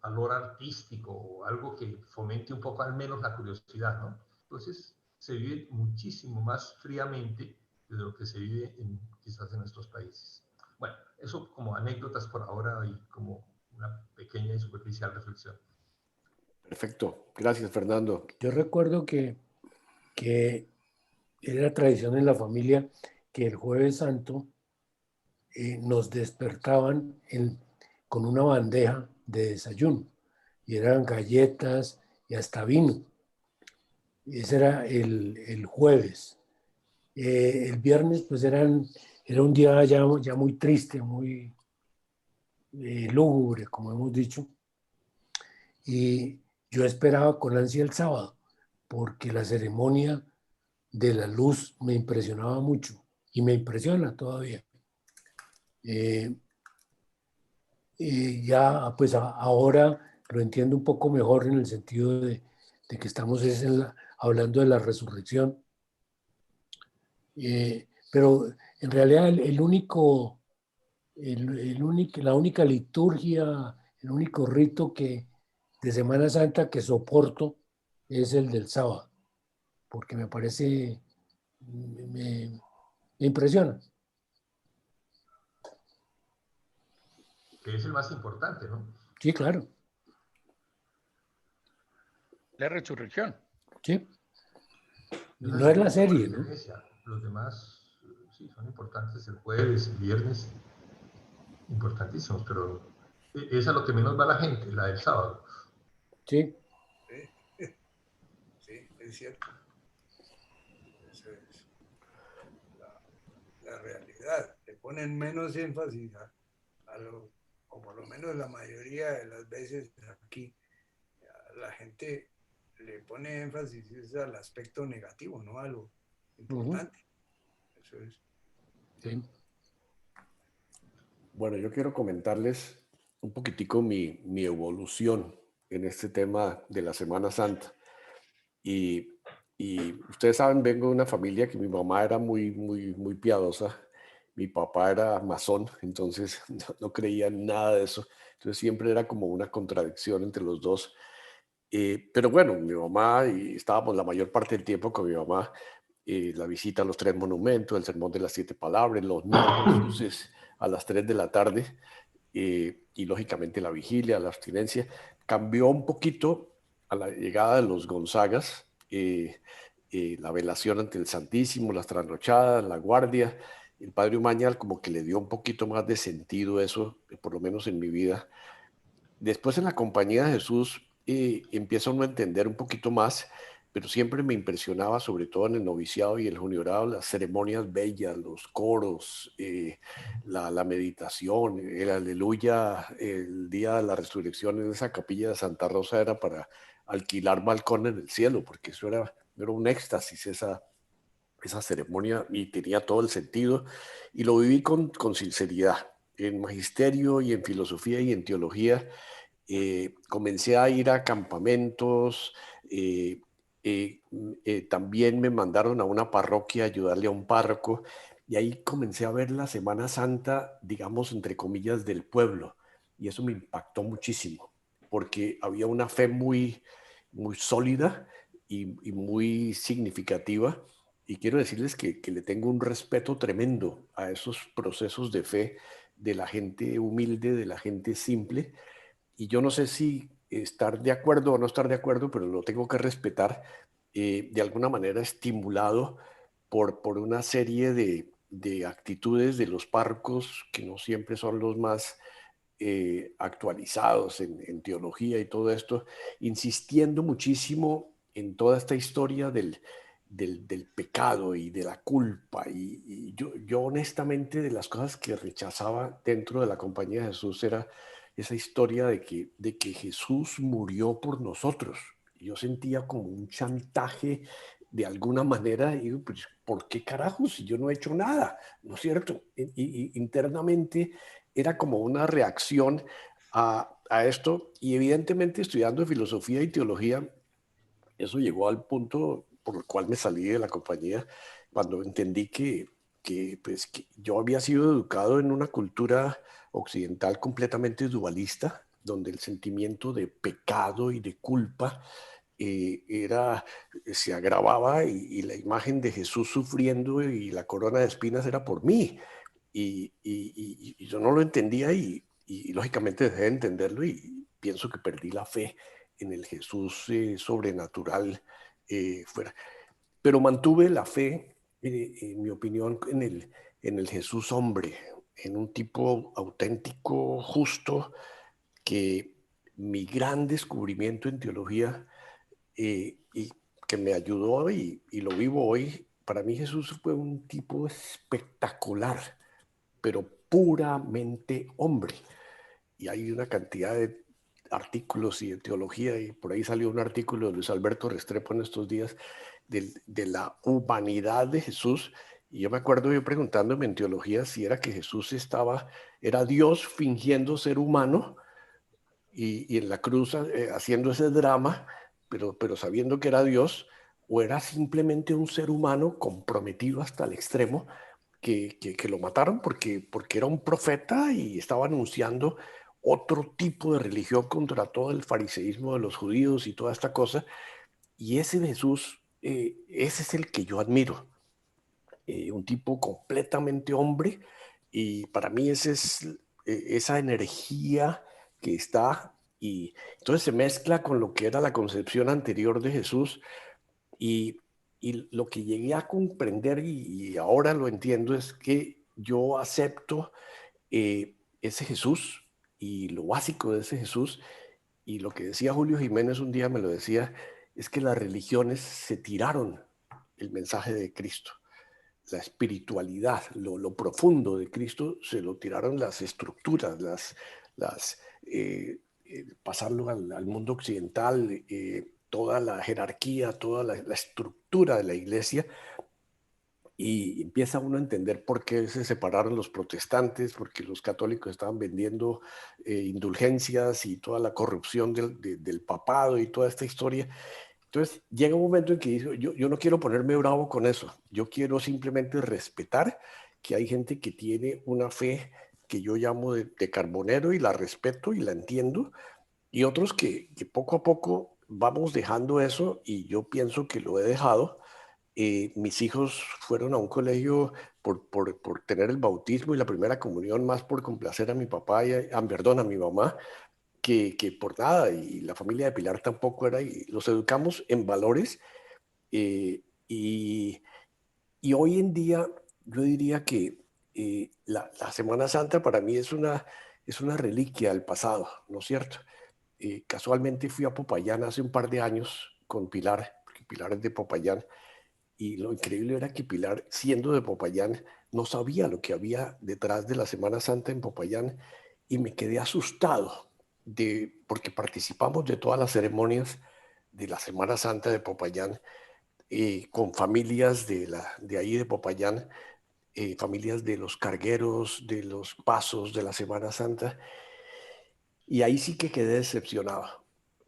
valor artístico o algo que fomente un poco al menos la curiosidad, ¿no? Entonces se vive muchísimo más fríamente de lo que se vive quizás en nuestros países. Bueno, eso como anécdotas por ahora y como una pequeña y superficial reflexión. Perfecto, gracias Fernando. Yo recuerdo que era tradición en la familia que el Jueves Santo nos despertaban con una bandeja de desayuno y eran galletas y hasta vino. Ese era el jueves. El viernes pues era un día ya muy triste, muy lúgubre, como hemos dicho. Y yo esperaba con ansia el sábado, porque la ceremonia de la luz me impresionaba mucho y me impresiona todavía. Ya, pues ahora lo entiendo un poco mejor en el sentido de que estamos hablando de la resurrección. Pero en realidad la única liturgia, el único rito de Semana Santa que soporto es el del sábado, porque me parece, me impresiona. Que es el más importante, ¿no? Sí, claro. La resurrección. Sí. No es la serie, ¿no? Los demás, sí, son importantes, el jueves, el viernes, importantísimos, pero es a lo que menos va la gente, la del sábado. Sí. Sí, es cierto. Eso es la realidad. Le ponen menos énfasis o por lo menos la mayoría de las veces aquí, la gente le pone énfasis al aspecto negativo, no a lo importante. Eso es. Sí. Bueno, yo quiero comentarles un poquitico mi evolución en este tema de la Semana Santa. Y ustedes saben, vengo de una familia que mi mamá era muy piadosa. Mi papá era masón, entonces no creía en nada de eso. Entonces siempre era como una contradicción entre los dos. Pero bueno, mi mamá, y estábamos la mayor parte del tiempo con mi mamá, la visita a los 3 monumentos, el sermón de las 7 palabras, los niños Jesús a las 3 de la tarde, y lógicamente la vigilia, la abstinencia. Cambió un poquito a la llegada de los Gonzagas, la velación ante el Santísimo, las trasnochadas, la guardia. El padre Umaña como que le dio un poquito más de sentido eso, por lo menos en mi vida. Después en la compañía de Jesús empiezo uno a entender un poquito más, pero siempre me impresionaba, sobre todo en el noviciado y el juniorado, las ceremonias bellas, los coros, la meditación, el aleluya, el día de la resurrección en esa capilla de Santa Rosa era para alquilar balcón en el cielo, porque eso era un éxtasis, esa ceremonia, y tenía todo el sentido, y lo viví con sinceridad. En magisterio y en filosofía y en teología, comencé a ir a campamentos, también me mandaron a una parroquia a ayudarle a un párroco, y ahí comencé a ver la Semana Santa, digamos, entre comillas, del pueblo, y eso me impactó muchísimo, porque había una fe muy sólida y muy significativa, y quiero decirles que le tengo un respeto tremendo a esos procesos de fe de la gente humilde, de la gente simple, y yo no sé si estar de acuerdo o no estar de acuerdo, pero lo tengo que respetar, de alguna manera estimulado por una serie de actitudes de los párrocos que no siempre son los más actualizados en teología y todo esto, insistiendo muchísimo en toda esta historia del pecado y de la culpa. Y yo honestamente, de las cosas que rechazaba dentro de la compañía de Jesús era esa historia de que Jesús murió por nosotros. Yo sentía como un chantaje de alguna manera, y digo, pues, ¿por qué carajos si yo no he hecho nada? ¿No es cierto? Y internamente era como una reacción a esto, y evidentemente estudiando filosofía y teología, eso llegó al punto por el cual me salí de la compañía, cuando entendí pues, que yo había sido educado en una cultura occidental completamente dualista, donde el sentimiento de pecado y de culpa se agravaba, y la imagen de Jesús sufriendo y la corona de espinas era por mí. Y yo no lo entendía, y lógicamente dejé de entenderlo, y pienso que perdí la fe en el Jesús sobrenatural fuera. Pero mantuve la fe, en mi opinión, en el Jesús hombre, en un tipo auténtico, justo, que mi gran descubrimiento en teología, y que me ayudó, y lo vivo hoy, para mí Jesús fue un tipo espectacular, pero puramente hombre. y hay una cantidad de artículos y de teología, y por ahí salió un artículo de Luis Alberto Restrepo en estos días de la humanidad de Jesús. Y yo me acuerdo yo preguntándome en teología si era que Jesús era Dios fingiendo ser humano y en la cruz haciendo ese drama, pero sabiendo que era Dios, o era simplemente un ser humano comprometido hasta el extremo que lo mataron porque era un profeta y estaba anunciando otro tipo de religión contra todo el fariseísmo de los judíos y toda esta cosa. Y ese Jesús, ese es el que yo admiro. Un tipo completamente hombre, y para mí esa energía que está, y entonces se mezcla con lo que era la concepción anterior de Jesús, y, y lo que llegué a comprender y ahora lo entiendo es que yo acepto ese Jesús y lo básico de ese Jesús, y lo que decía Julio Jiménez un día me lo decía, es que las religiones se tiraron el mensaje de Cristo. La espiritualidad, lo profundo de Cristo, se lo tiraron las estructuras, pasarlo al mundo occidental, toda la jerarquía, toda la estructura de la iglesia, y empieza uno a entender por qué se separaron los protestantes, porque los católicos estaban vendiendo indulgencias y toda la corrupción del papado y toda esta historia. Entonces llega un momento en que digo, yo no quiero ponerme bravo con eso, yo quiero simplemente respetar que hay gente que tiene una fe que yo llamo de carbonero, y la respeto y la entiendo, y otros que poco a poco vamos dejando eso, y yo pienso que lo he dejado. Mis hijos fueron a un colegio por tener el bautismo y la primera comunión, más por complacer a mi papá perdón, a mi mamá, que por nada, y la familia de Pilar tampoco era, y los educamos en valores, eh, y, y hoy en día yo diría que la Semana Santa para mí es una reliquia del pasado, ¿no es cierto? Casualmente fui a Popayán hace un par de años con Pilar, porque Pilar es de Popayán, y lo increíble era que Pilar, siendo de Popayán, no sabía lo que había detrás de la Semana Santa en Popayán, y me quedé asustado porque participamos de todas las ceremonias de la Semana Santa de Popayán, con familias de ahí de Popayán, familias de los cargueros, de los pasos de la Semana Santa, y ahí sí que quedé decepcionado,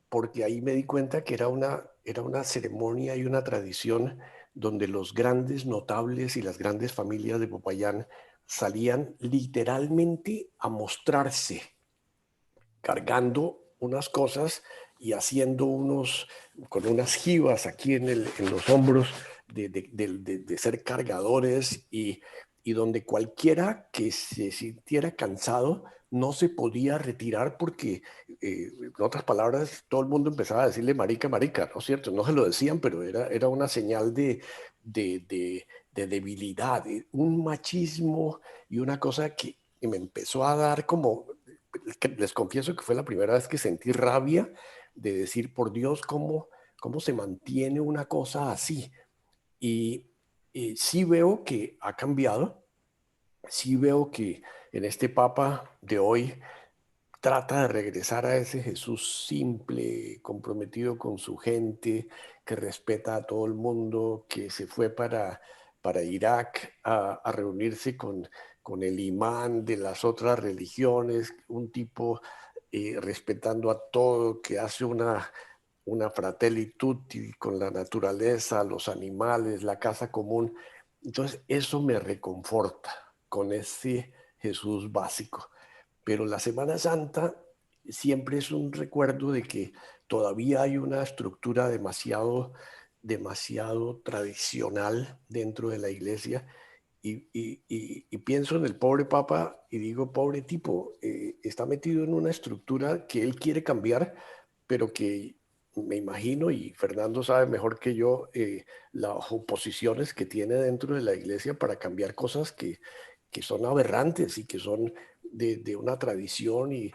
porque ahí me di cuenta que era una ceremonia y una tradición donde los grandes notables y las grandes familias de Popayán salían literalmente a mostrarse, cargando unas cosas y haciendo con unas jivas aquí en los hombros de ser cargadores, y donde cualquiera que se sintiera cansado no se podía retirar porque, en otras palabras, todo el mundo empezaba a decirle marica, marica, ¿no es cierto? No se lo decían, pero era una señal de debilidad, un machismo y una cosa que me empezó a dar como, les confieso que fue la primera vez que sentí rabia de decir, por Dios, cómo se mantiene una cosa así. Y sí veo que ha cambiado, sí veo que en este Papa de hoy trata de regresar a ese Jesús simple, comprometido con su gente, que respeta a todo el mundo, que se fue para Irak a reunirse con el imán de las otras religiones, un tipo respetando a todo, que hace una fratelli tutti con la naturaleza, los animales, la casa común. Entonces, eso me reconforta con ese Jesús básico. Pero la Semana Santa siempre es un recuerdo de que todavía hay una estructura demasiado tradicional dentro de la iglesia, y pienso en el pobre Papa y digo, pobre tipo, está metido en una estructura que él quiere cambiar, pero que me imagino, y Fernando sabe mejor que yo, las oposiciones que tiene dentro de la iglesia para cambiar cosas que son aberrantes y que son de una tradición, y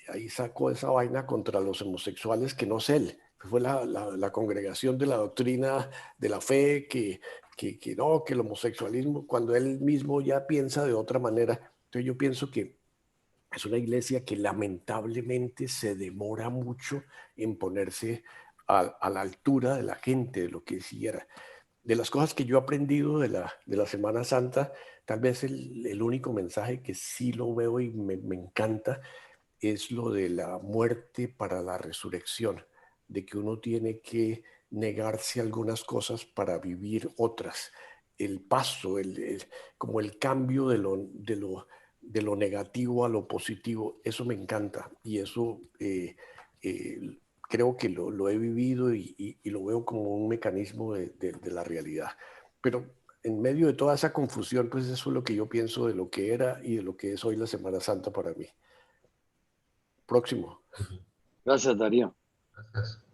ahí sacó esa vaina contra los homosexuales que no es él. Fue la congregación de la doctrina de la fe que no, que el homosexualismo, cuando él mismo ya piensa de otra manera. Entonces yo pienso que es una iglesia que lamentablemente se demora mucho en ponerse a la altura de la gente, de lo que hiciera. De las cosas que yo he aprendido de la Semana Santa, tal vez el único mensaje que sí lo veo y me encanta es lo de la muerte para la resurrección, de que uno tiene que negarse algunas cosas para vivir otras. El paso, como el cambio de lo negativo a lo positivo, eso me encanta y eso creo que lo he vivido y lo veo como un mecanismo de la realidad. Pero en medio de toda esa confusión, pues eso es lo que yo pienso de lo que era y de lo que es hoy la Semana Santa para mí. Próximo. Gracias, Darío. Gracias.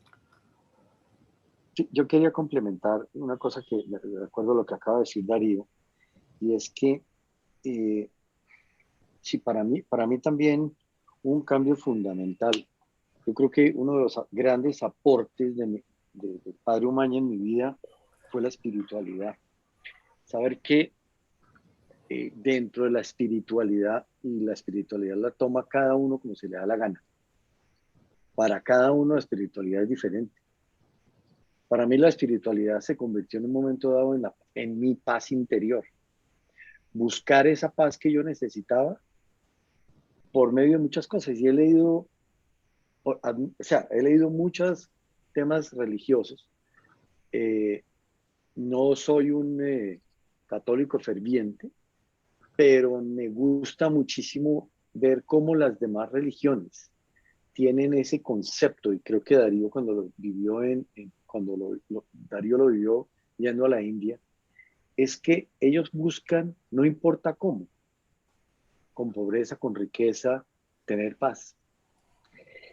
Sí, yo quería complementar una cosa que, de acuerdo a lo que acaba de decir Darío, y es que sí, para mí también un cambio fundamental. Yo creo que uno de los grandes aportes de Padre Umaña en mi vida fue la espiritualidad. Saber que dentro de la espiritualidad, y la espiritualidad la toma cada uno como se le da la gana. Para cada uno la espiritualidad es diferente. Para mí la espiritualidad se convirtió en un momento dado en mi paz interior. Buscar esa paz que yo necesitaba por medio de muchas cosas. Y he leído, he leído muchos temas religiosos. No soy un católico ferviente, pero me gusta muchísimo ver cómo las demás religiones tienen ese concepto, y creo que Darío cuando lo vivió Darío lo vivió yendo a la India, es que ellos buscan, no importa cómo, con pobreza, con riqueza, tener paz.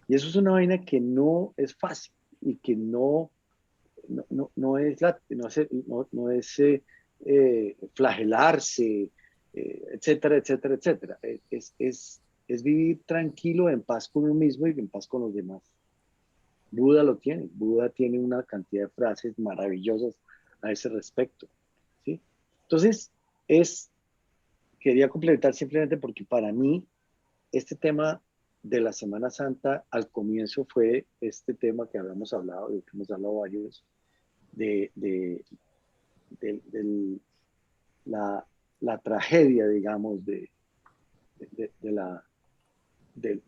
Y eso es una vaina que no es fácil y que no es flagelarse, etcétera, etcétera, etcétera. Es vivir tranquilo, en paz con uno mismo y en paz con los demás. Buda lo tiene. Buda tiene una cantidad de frases maravillosas a ese respecto, ¿sí? Entonces, quería complementar simplemente porque para mí este tema de la Semana Santa al comienzo fue este tema que habíamos hablado, de que hemos hablado varios, de la tragedia, digamos, de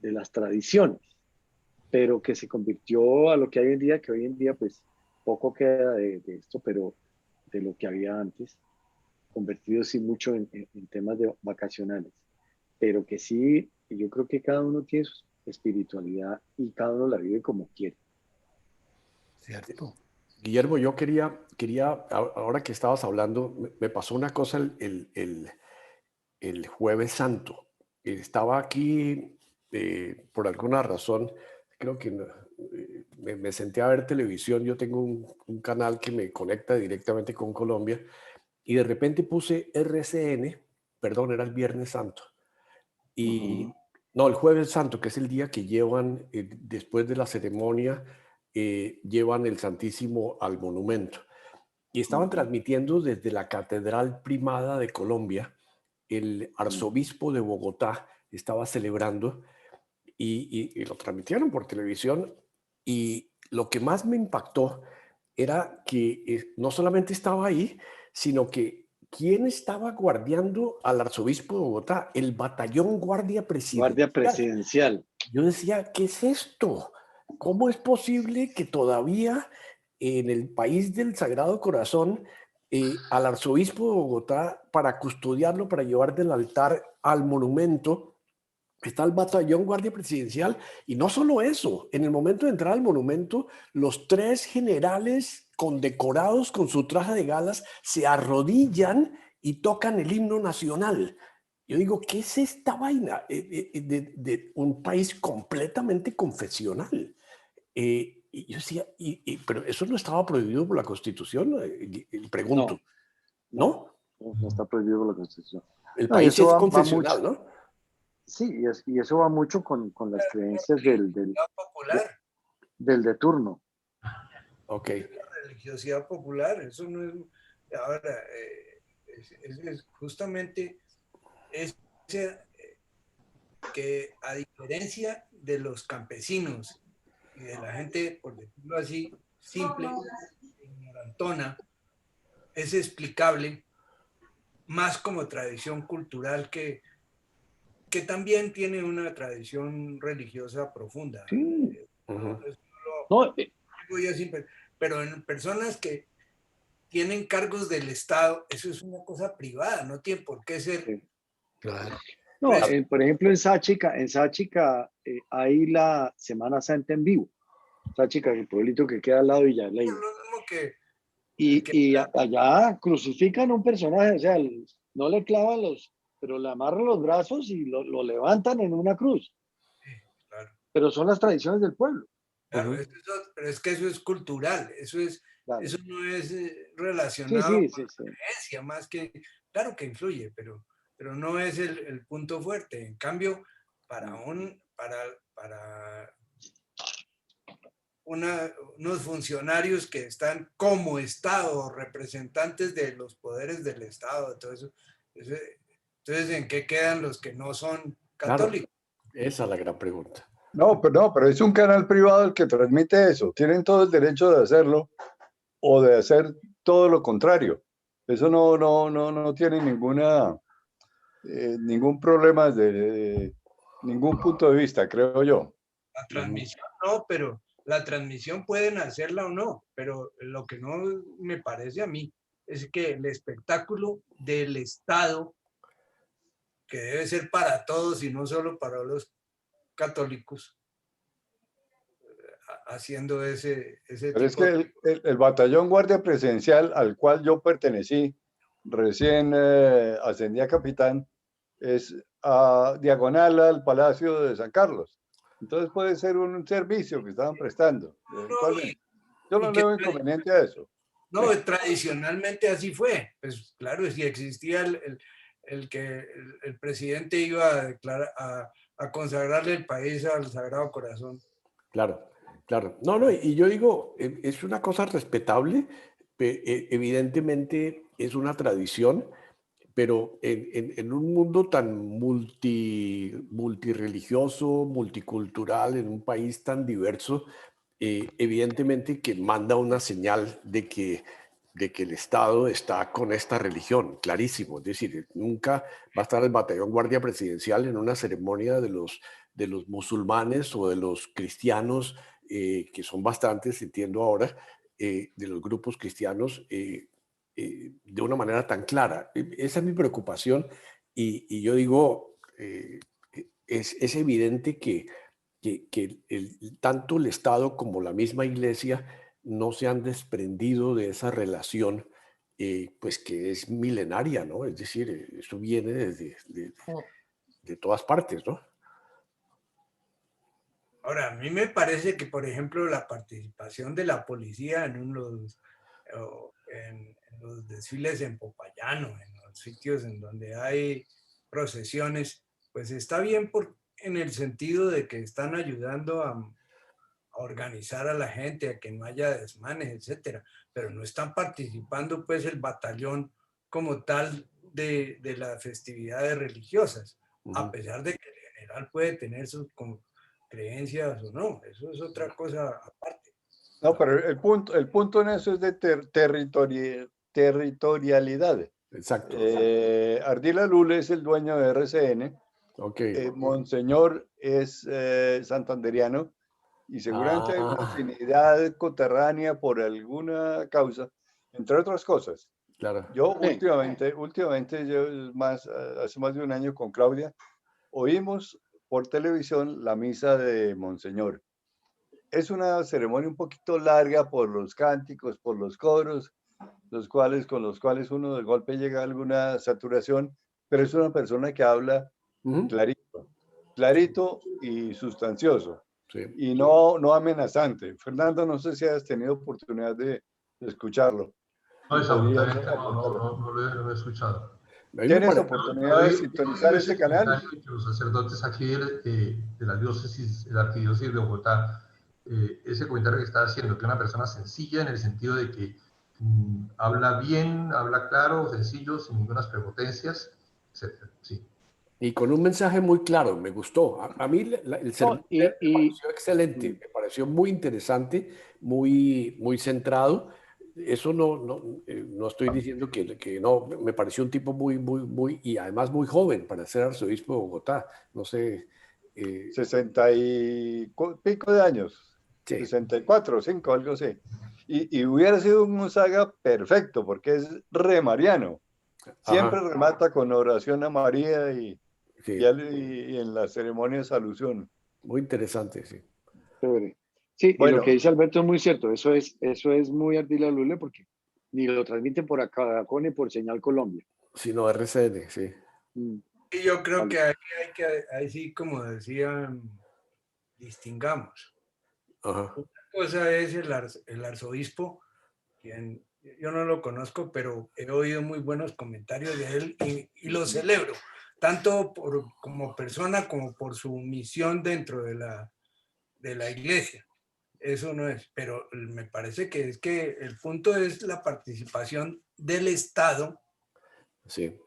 las tradiciones, pero que se convirtió a lo que hay hoy en día, que hoy en día pues poco queda de esto, pero de lo que había antes, convertido sí mucho en temas vacacionales, pero que sí, yo creo que cada uno tiene su espiritualidad y cada uno la vive como quiere. Cierto. Guillermo, yo quería, ahora que estabas hablando, me pasó una cosa el Jueves Santo. Estaba aquí por alguna razón, creo que me senté a ver televisión. Yo tengo un canal que me conecta directamente con Colombia y de repente puse RCN, perdón, era el Viernes Santo. Y no, el Jueves Santo, que es el día que llevan, después de la ceremonia, llevan el Santísimo al monumento. Y estaban transmitiendo desde la Catedral Primada de Colombia. El arzobispo de Bogotá estaba celebrando y lo transmitieron por televisión. Y lo que más me impactó era que no solamente estaba ahí, sino que ¿quién estaba guardiando al arzobispo de Bogotá? El batallón Guardia Presidencial. Guardia Presidencial. Yo decía, ¿qué es esto? ¿Cómo es posible que todavía en el país del Sagrado Corazón al arzobispo de Bogotá, para custodiarlo, para llevar del altar al monumento, está el batallón Guardia Presidencial? Y no solo eso, en el momento de entrar al monumento, los 3 generales condecorados con su traje de galas se arrodillan y tocan el himno nacional. Yo digo, ¿qué es esta vaina de un país completamente confesional? Y yo decía, pero eso no estaba prohibido por la Constitución, pregunto. ¿No? No está prohibido por la Constitución. El país es confesional, ¿no? Sí, y eso va mucho con las creencias del de turno. Ok. La religiosidad popular, eso no es... Ahora, es justamente ese que a diferencia de los campesinos y de la gente, por decirlo así, simple, ignorantona, es explicable más como tradición cultural que también tiene una tradición religiosa profunda. Sí. Ujú. No, Digo yo siempre, pero en personas que tienen cargos del Estado, eso es una cosa privada, no tiene por qué ser. sí. Claro. No, Pues- por ejemplo, en Sáchica hay la Semana Santa en vivo. Sáchica, el pueblito que queda al lado de Villaley. Lo mismo que Y allá crucifican a un personaje, o sea, no le clavan pero le amarran los brazos y lo levantan en una cruz. claro, Pero son las tradiciones del pueblo. claro, Ujú. pero es que eso es cultural, Claro. eso no es Sí, relacionado sí, con sí, sí. la creencia, más que, claro que influye, pero no es el punto fuerte. En cambio, para unos funcionarios que están como Estado, representantes de los poderes del Estado, todo eso, entonces, ¿en qué quedan los que no son Claro, católicos? esa es la gran pregunta. No, pero es un canal privado el que transmite eso. Tienen todo el derecho de hacerlo o de hacer todo lo contrario. Eso no tiene ningún problema desde ningún punto de vista, creo yo. La transmisión no, pero la transmisión pueden hacerla o no, pero lo que no me parece a mí es que el espectáculo del Estado, que debe ser para todos y no solo para los católicos, haciendo ese Pero es tipo de... que el batallón guardia presidencial al cual yo pertenecí, recién ascendí a capitán, es diagonal al Palacio de San Carlos. Entonces puede ser un servicio que estaban prestando eventualmente. Yo no y le que veo inconveniente a eso. no, tradicionalmente así fue. Pues claro, si existía el presidente iba a declarar, a consagrarle el país al Sagrado Corazón. Claro, claro. No, y yo digo, es una cosa respetable, evidentemente es una tradición, pero en un mundo tan multirreligioso, multicultural, en un país tan diverso, evidentemente que manda una señal de que el Estado está con esta religión, clarísimo. Es decir, nunca va a estar el batallón guardia presidencial en una ceremonia de los musulmanes o de los cristianos, que son bastantes, entiendo ahora, de los grupos cristianos, de una manera tan clara. Esa es mi preocupación y yo digo, es evidente que tanto el Estado como la misma Iglesia no se han desprendido de esa relación, pues que es milenaria, ¿no? Es decir, eso viene de todas partes, ¿no? Ahora, a mí me parece que, por ejemplo, la participación de la policía en los desfiles en Popayán, en los sitios en donde hay procesiones, pues está bien en el sentido de que están ayudando a organizar a la gente, a que no haya desmanes, etcétera, pero no están participando pues el batallón como tal de las festividades religiosas, a pesar de que el general puede tener sus creencias o no, eso es otra cosa aparte. No, pero el punto en eso es de territorialidad. Exacto. Ardila Lule es el dueño de RCN. Okay. Monseñor es santanderiano y seguramente hay una afinidad coterránea por alguna causa, entre otras cosas. Claro. Yo últimamente, hace más de un año con Claudia, oímos por televisión la misa de Monseñor. Es una ceremonia un poquito larga por los cánticos, por los coros, con los cuales uno de golpe llega a alguna saturación, pero es una persona que habla clarito y sustancioso, sí. Y no amenazante. Fernando, no sé si has tenido oportunidad de escucharlo. No, desafortunadamente no lo he escuchado. ¿Tienes oportunidad de sintonizar ese canal? Que los sacerdotes aquí de la diócesis, de la arquidiócesis de Bogotá, ese comentario que está haciendo, que una persona sencilla en el sentido de que habla bien, habla claro, sencillo, sin ninguna prepotencias, etc. Sí. Y con un mensaje muy claro, me gustó. A mí el sermón y- me y- pareció excelente, me pareció muy interesante, muy centrado. Eso no estoy diciendo que no, me pareció un tipo y además muy joven para ser arzobispo de Bogotá. No sé, 60 y pico de años, sí, 64, 5, algo así. Y hubiera sido un Gonzaga perfecto, porque es re mariano. Siempre ajá, remata con oración a María y sí, en las ceremonias alusión. muy interesante, sí. chévere. Sí, y lo que Bueno, dice Alberto es muy cierto. Eso es muy Ardila Lule porque ni lo transmiten por acá ni por Señal Colombia. Sino RCN, sí. Mm, Y yo creo vale. que ahí sí, como decían, distingamos. Ajá, Una cosa es el arzobispo, quien yo no lo conozco, pero he oído muy buenos comentarios de él y lo celebro, tanto como persona como por su misión dentro de la iglesia. Eso no es, pero me parece que es que el punto es la participación del Estado sí.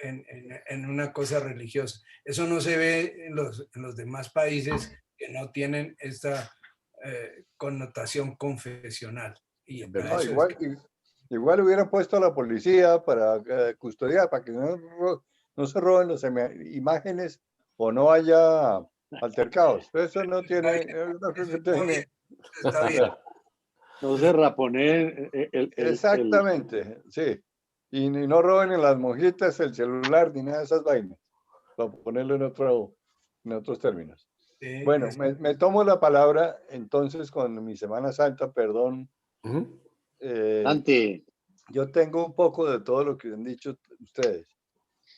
en una cosa religiosa. Eso no se ve en los demás países que no tienen esta connotación confesional. Y Es para no, verdad. eso es que igual hubiera puesto a la policía para custodiar, para que no se roben las imágenes o no haya altercados. Eso no está tiene, bien, no creo eso que está bien, tiene. está bien. No se rapone Exactamente, sí. Y no roben en las monjitas el celular ni nada de esas vainas, para ponerlo en otros términos. Bueno, Es, me tomo la palabra entonces con mi Semana Santa, perdón. Ujú. ante. Yo tengo un poco de todo lo que han dicho ustedes.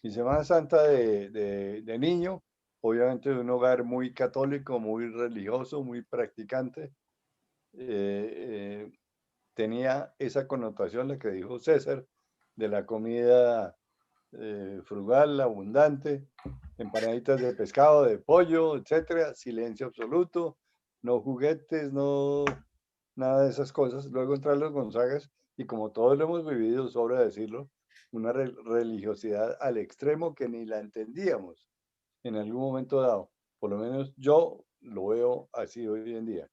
Mi Semana Santa de niño, obviamente de un hogar muy católico, muy religioso, muy practicante, tenía esa connotación, la que dijo César, de la comida frugal, abundante, empanaditas de pescado, de pollo, etcétera, silencio absoluto, no juguetes, no nada de esas cosas. Luego entran los Gonzagas y como todos lo hemos vivido, sobra decirlo, una religiosidad al extremo que ni la entendíamos en algún momento dado. Por lo menos yo lo veo así hoy en día.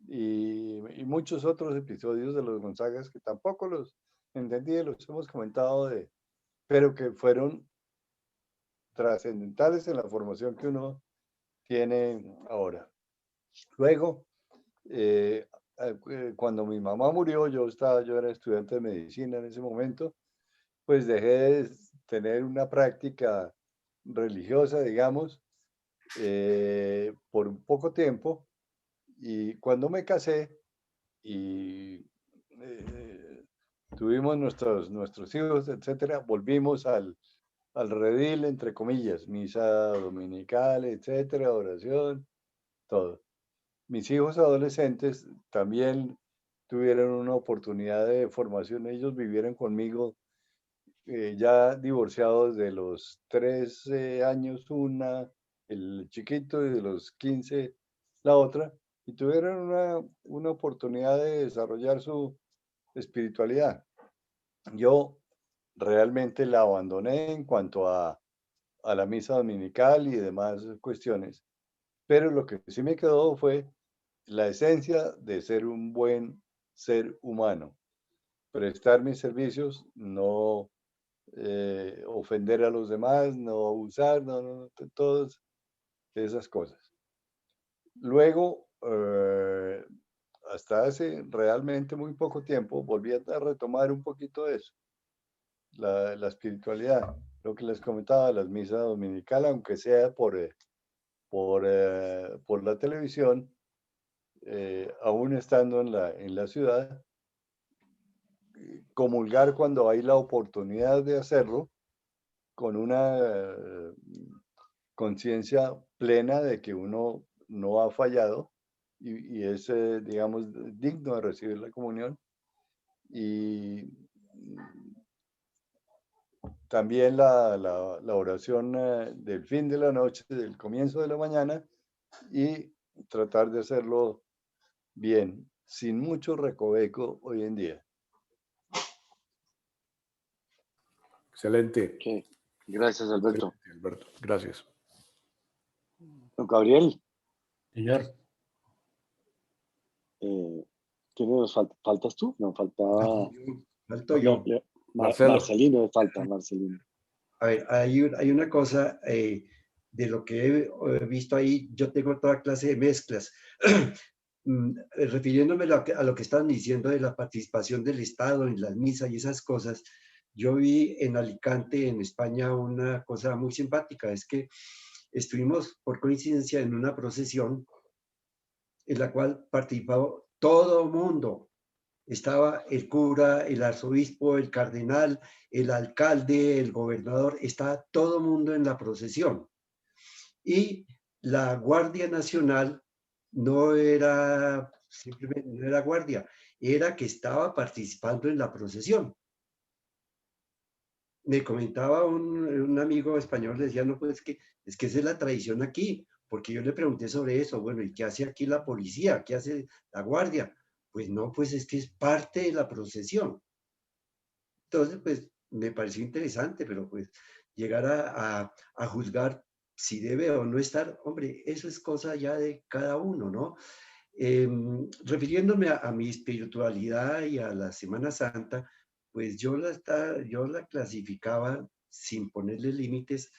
Y muchos otros episodios de los Gonzagas que tampoco los entendí, los hemos comentado, pero que fueron trascendentales en la formación que uno tiene ahora. Luego, cuando mi mamá murió, yo era estudiante de medicina en ese momento, pues dejé de tener una práctica religiosa, digamos, por un poco tiempo. Y cuando me casé y tuvimos nuestros hijos, etcétera, volvimos al redil, entre comillas, misa dominical, etcétera, oración, todo. Mis hijos adolescentes también tuvieron una oportunidad de formación. Ellos vivieron conmigo ya divorciados de los 13 años el chiquito, y de los 15 la otra, y tuvieron una oportunidad de desarrollar su espiritualidad. Yo realmente la abandoné en cuanto a la misa dominical y demás cuestiones, pero lo que sí me quedó fue la esencia de ser un buen ser humano, prestar mis servicios, no ofender a los demás, no abusar, todas esas cosas. Luego, hasta hace realmente muy poco tiempo, volví a retomar un poquito de eso, la espiritualidad, lo que les comentaba, las misas dominicales, aunque sea por la televisión, aún estando en la ciudad, comulgar cuando hay la oportunidad de hacerlo, con una conciencia plena de que uno no ha fallado y es, digamos, digno de recibir la comunión. Y también la oración del fin de la noche, del comienzo de la mañana, y tratar de hacerlo bien, sin mucho recoveco hoy en día. Excelente. Sí. Gracias, Alberto. Alberto, gracias. Don Gabriel. Señor. ¿Quién nos falta? ¿Faltas tú? No, faltaba... Falto yo. Marcelino falta, Marcelino. A ver, hay una cosa de lo que he visto ahí. Yo tengo toda clase de mezclas. Refiriéndome a lo que están diciendo de la participación del Estado en las misas y esas cosas, yo vi en Alicante, en España, una cosa muy simpática. Es que estuvimos por coincidencia en una procesión en la cual participó todo el mundo. Estaba el cura, el arzobispo, el cardenal, el alcalde, el gobernador, estaba todo el mundo en la procesión. Y la Guardia Nacional no era simplemente, no era guardia, era que estaba participando en la procesión. Me comentaba un amigo español, decía, no, pues es que esa es la tradición aquí, porque yo le pregunté sobre eso, bueno, ¿y qué hace aquí la policía? ¿Qué hace la guardia? Pues no, pues es que es parte de la procesión. Entonces, pues me pareció interesante, pero pues llegar a juzgar si debe o no estar, hombre, eso es cosa ya de cada uno, ¿no? Refiriéndome a mi espiritualidad y a la Semana Santa, pues yo la clasificaba sin ponerle límites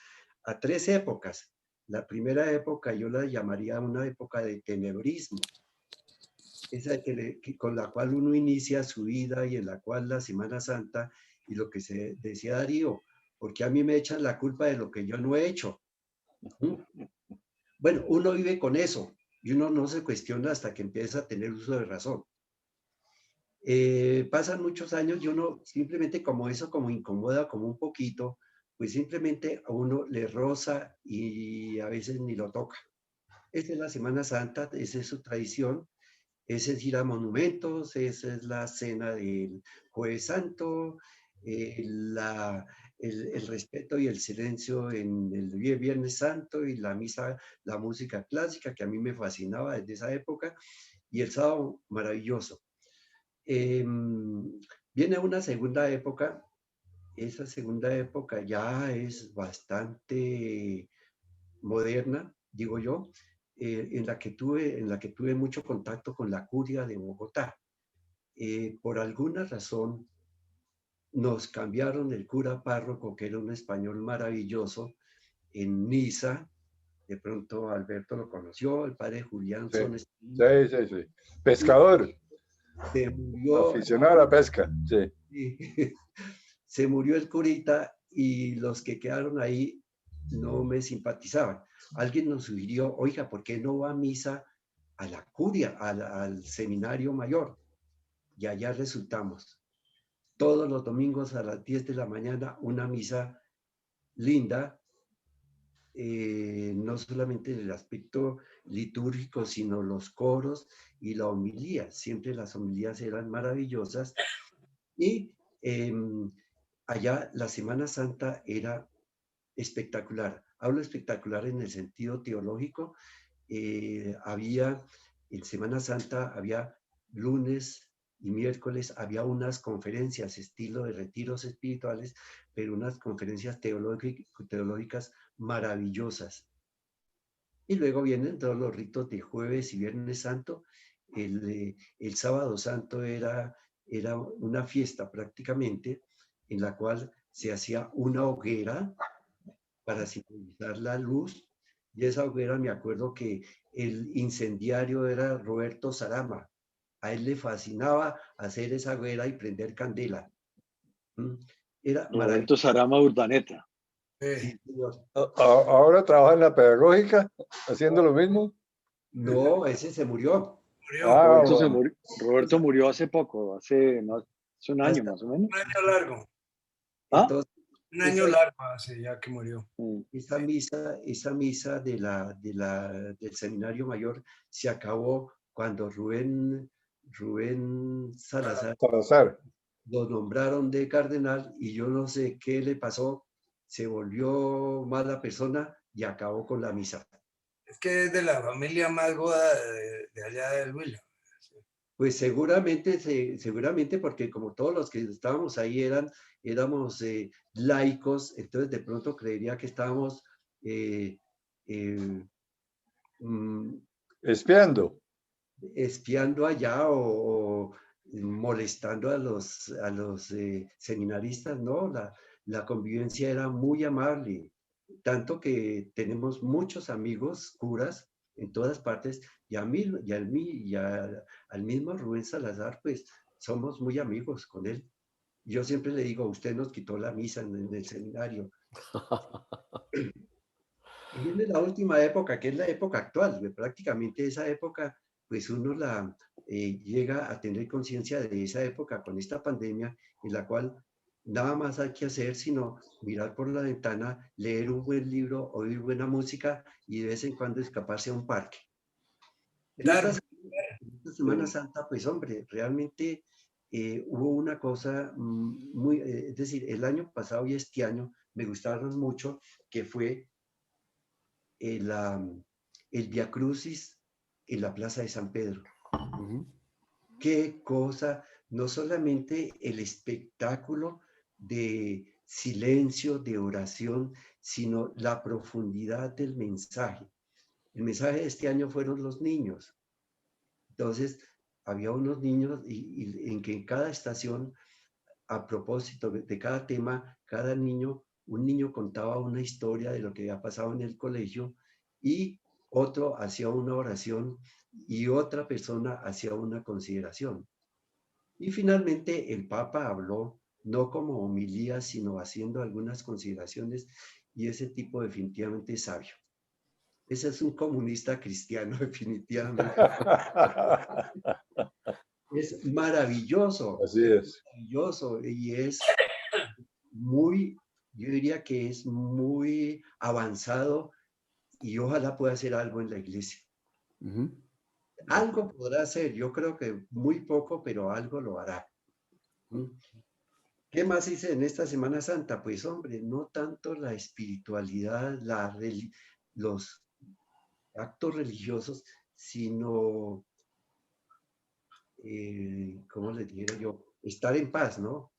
a 3 épocas. La primera época yo la llamaría una época de tenebrismo, esa con la cual uno inicia su vida y en la cual la Semana Santa y lo que se decía Darío, porque a mí me echan la culpa de lo que yo no he hecho. Bueno, uno vive con eso y uno no se cuestiona hasta que empieza a tener uso de razón. Pasan muchos años y uno simplemente como eso, como incomoda como un poquito, pues simplemente a uno le roza y a veces ni lo toca. Esta es la Semana Santa, esa es su tradición, ese es ir a monumentos, esa es la cena del Jueves Santo, el respeto y el silencio en el Viernes Santo y la misa, la música clásica que a mí me fascinaba desde esa época, y el sábado maravilloso. Viene una segunda época, esa segunda época ya es bastante moderna, digo yo, en la que tuve mucho contacto con la curia de Bogotá. Por alguna razón nos cambiaron el cura párroco, que era un español maravilloso, en Niza. De pronto Alberto lo conoció, el padre Julián Sones. Sí. Pescador. Se murió. Aficionado a la pesca, sí. Se murió el curita y los que quedaron ahí no me simpatizaban. Alguien nos sugirió, oiga, ¿por qué no va a misa a la curia, al seminario mayor? Y allá resultamos. Todos los domingos a las 10 de la mañana, una misa linda, no solamente en el aspecto litúrgico, sino los coros y la homilía. Siempre las homilías eran maravillosas. Y allá la Semana Santa era espectacular. Hablo espectacular en el sentido teológico. Había, en Semana Santa, había lunes y miércoles, había unas conferencias, estilo de retiros espirituales, pero unas conferencias teológicas maravillosas. Y luego vienen todos los ritos de Jueves y Viernes Santo. El Sábado Santo era una fiesta prácticamente en la cual se hacía una hoguera para simbolizar la luz, y esa hoguera me acuerdo que el incendiario era Roberto Sarama. A él le fascinaba hacer esa hoguera y prender candela. Era Roberto Sarama Urdaneta. Sí, señor. ¿Ahora trabaja en la pedagógica haciendo lo mismo? No, ese se murió. Roberto murió hace poco, hace un año más o menos. Un año largo. Entonces, un año largo hace ya que murió. Esa misa del Seminario Mayor se acabó cuando Rubén Salazar lo nombraron de cardenal y yo no sé qué le pasó, se volvió mala persona y acabó con la misa. Es que es de la familia más goda de allá del Huila. Pues seguramente, seguramente porque como todos los que estábamos ahí éramos laicos, entonces de pronto creería que estábamos mm, Espiando. espiando allá o molestando a los seminaristas, ¿no? La convivencia era muy amable, tanto que tenemos muchos amigos curas en todas partes, y al mismo Rubén Salazar, pues somos muy amigos con él. Yo siempre le digo, usted nos quitó la misa en el seminario. Y viene la última época, que es la época actual. Prácticamente esa época, pues uno llega a tener conciencia de esa época con esta pandemia, en la cual nada más hay que hacer sino mirar por la ventana, leer un buen libro, oír buena música y de vez en cuando escaparse a un parque. En esta Semana Santa, pues hombre, realmente hubo una cosa muy, es decir, el año pasado y este año me gustaron mucho, que fue el Via Crucis en la Plaza de San Pedro. Qué cosa, no solamente el espectáculo de silencio, de oración, sino la profundidad del mensaje. El mensaje de este año fueron los niños. Entonces, había unos niños y en que en cada estación, a propósito de cada tema, un niño contaba una historia de lo que había pasado en el colegio y otro hacía una oración y otra persona hacía una consideración. Y finalmente el Papa habló, no como homilía, sino haciendo algunas consideraciones, y ese tipo definitivamente es sabio. Ese es un comunista cristiano, definitivamente. Es maravilloso. Así es. Maravilloso y es muy, yo diría que es muy avanzado y ojalá pueda hacer algo en la iglesia. Algo podrá hacer, yo creo que muy poco, pero algo lo hará. ¿Qué más hice en esta Semana Santa? Pues hombre, no tanto la espiritualidad, los actos religiosos, sino, ¿cómo le dijera yo? Estar en paz, ¿no?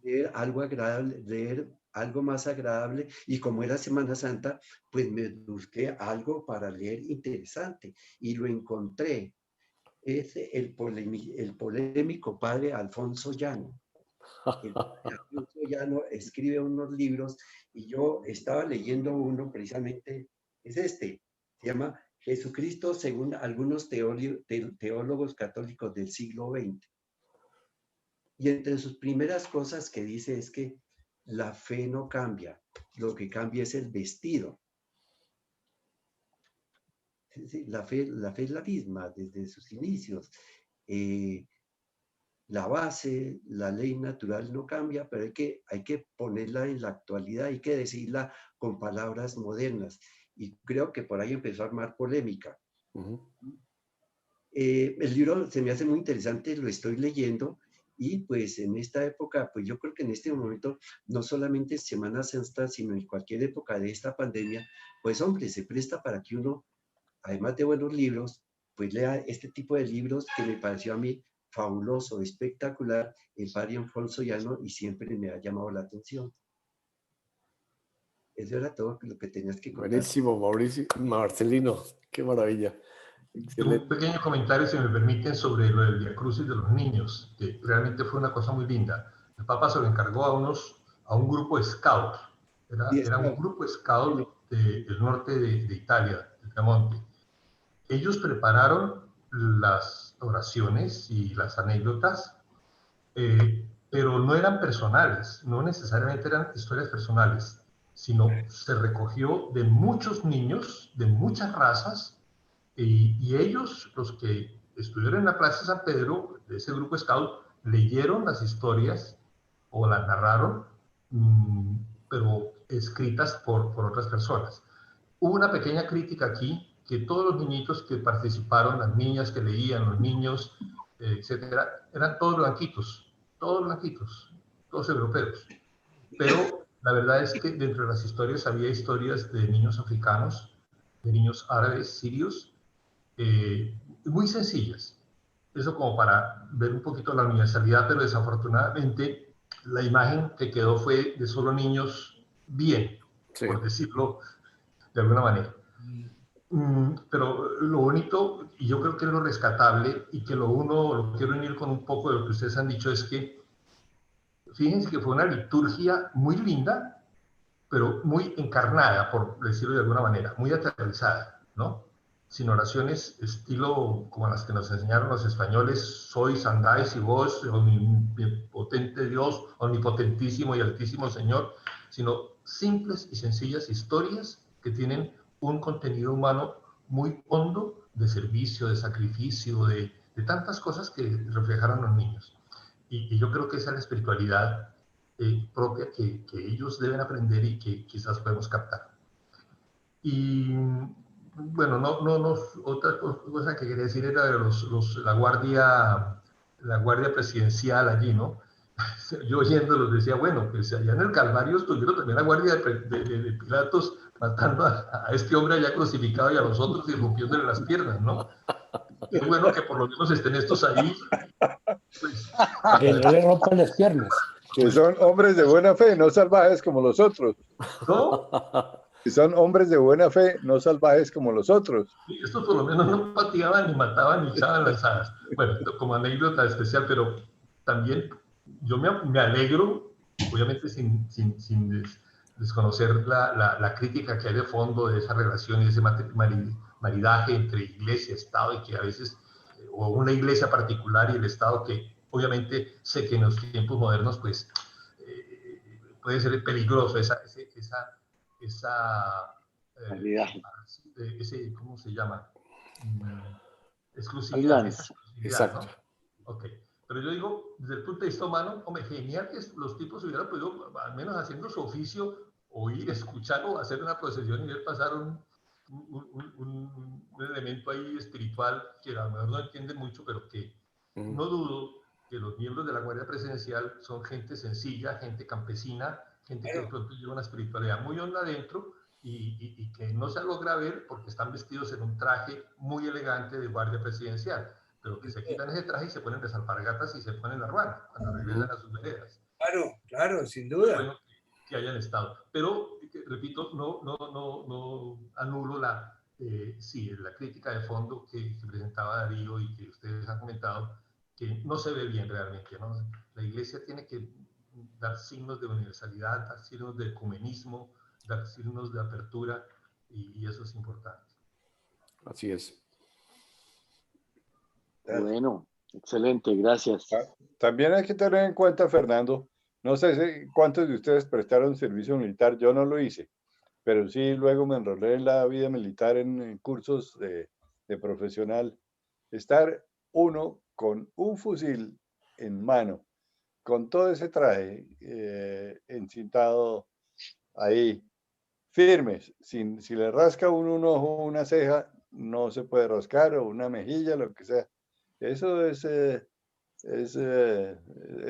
Leer algo agradable, leer algo más agradable, y como era Semana Santa, pues me busqué algo para leer interesante y lo encontré. Es el polémico padre Alfonso Llano. El padre Alfonso Llano escribe unos libros y yo estaba leyendo uno precisamente, se llama Jesucristo según algunos teólogos católicos del siglo XX. Y entre sus primeras cosas que dice es que la fe no cambia, lo que cambia es el vestido. La fe es la misma desde sus inicios. La base, la ley natural no cambia, pero hay que ponerla en la actualidad, hay que decirla con palabras modernas. Y creo que por ahí empezó a armar polémica. El libro se me hace muy interesante, lo estoy leyendo. Y pues en esta época, pues yo creo que en este momento, no solamente en Semana Santa, sino en cualquier época de esta pandemia, pues hombre, se presta para que uno, además de buenos libros, pues lea este tipo de libros que me pareció a mí fabuloso, espectacular, el padre Alfonso Llano, y siempre me ha llamado la atención. Eso era todo lo que tenías que contar. Buenísimo, Mauricio, Marcelino, qué maravilla. Un pequeño comentario, si me permiten, sobre lo del Via Crucis de los niños, que realmente fue una cosa muy linda. El Papa se lo encargó a un grupo de scout. Era un grupo scout del norte de Italia, del Piemonte. Ellos prepararon las oraciones y las anécdotas, pero no eran personales, no necesariamente eran historias personales, sino se recogió de muchos niños, de muchas razas, y ellos, los que estuvieron en la Plaza de San Pedro, de ese grupo scout, leyeron las historias o las narraron, pero escritas por otras personas. Hubo una pequeña crítica aquí, que todos los niñitos que participaron, las niñas que leían, los niños, etcétera, eran todos blanquitos, todos europeos. Pero la verdad es que dentro de las historias había historias de niños africanos, de niños árabes, sirios, muy sencillas, eso como para ver un poquito la universalidad, pero desafortunadamente la imagen que quedó fue de solo niños bien, Sí. por decirlo de alguna manera. Pero lo bonito, y yo creo que es lo rescatable, y que lo quiero unir con un poco de lo que ustedes han dicho, es que fíjense que fue una liturgia muy linda, pero muy encarnada, por decirlo de alguna manera, muy aterrizada, ¿no? Sin oraciones estilo como las que nos enseñaron los españoles, sois, andáis y vos, omnipotente Dios, omnipotentísimo y altísimo Señor, sino simples y sencillas historias que tienen un contenido humano muy hondo de servicio, de sacrificio, de tantas cosas que reflejaron los niños. Y yo creo que esa es la espiritualidad propia que ellos deben aprender y que quizás podemos captar. Y bueno, otra cosa que quería decir era de la guardia presidencial allí, ¿no? Yo oyéndolos decía, bueno, pues allá en el Calvario estuvieron también la guardia de Pilatos matando a este hombre allá crucificado y a los otros y rompiéndole las piernas, ¿no? Es bueno que por lo menos estén estos ahí. Pues, que no le rompan las piernas. Que son hombres de buena fe, no salvajes como los otros. ¿no? Que son hombres de buena fe, no salvajes como los otros. Sí, estos por lo menos no pateaban, ni mataban, ni echaban lanzadas. Bueno, como anécdota especial, pero también yo me alegro, obviamente sin desconocer la crítica que hay de fondo de esa relación y ese maridaje entre iglesia y Estado, y que a veces, o una iglesia particular y el Estado, que obviamente sé que en los tiempos modernos pues puede ser peligroso ese, ¿cómo se llama? Exclusividad. Exacto. ¿No? Ok. Pero yo digo, desde el punto de vista humano, hombre, genial que los tipos hubieran podido, al menos haciendo su oficio, oír, escuchar o hacer una procesión y ver pasar un elemento ahí espiritual que a lo mejor no entienden mucho, pero que no dudo que los miembros de la Guardia Presidencial son gente sencilla, gente campesina, gente que de pronto lleva una espiritualidad muy honda adentro y que no se logra ver porque están vestidos en un traje muy elegante de Guardia Presidencial, pero que se quitan ese traje y se ponen desalpargatas y se ponen la ruana cuando regresan a sus veredas. Claro, claro, sin duda. Bueno, que hayan estado. Pero, repito, no anulo la crítica de fondo que presentaba Darío y que ustedes han comentado, que no se ve bien realmente, ¿no? La Iglesia tiene que dar signos de universalidad, dar signos de ecumenismo, dar signos de apertura, y eso es importante. Así es. Bueno, excelente, gracias. También hay que tener en cuenta, Fernando, no sé cuántos de ustedes prestaron servicio militar, yo no lo hice, pero sí luego me enrolé en la vida militar en cursos de profesional. Estar uno con un fusil en mano, con todo ese traje encintado ahí, firmes, si le rasca uno un ojo, una ceja, no se puede rascar, o una mejilla, lo que sea. Eso es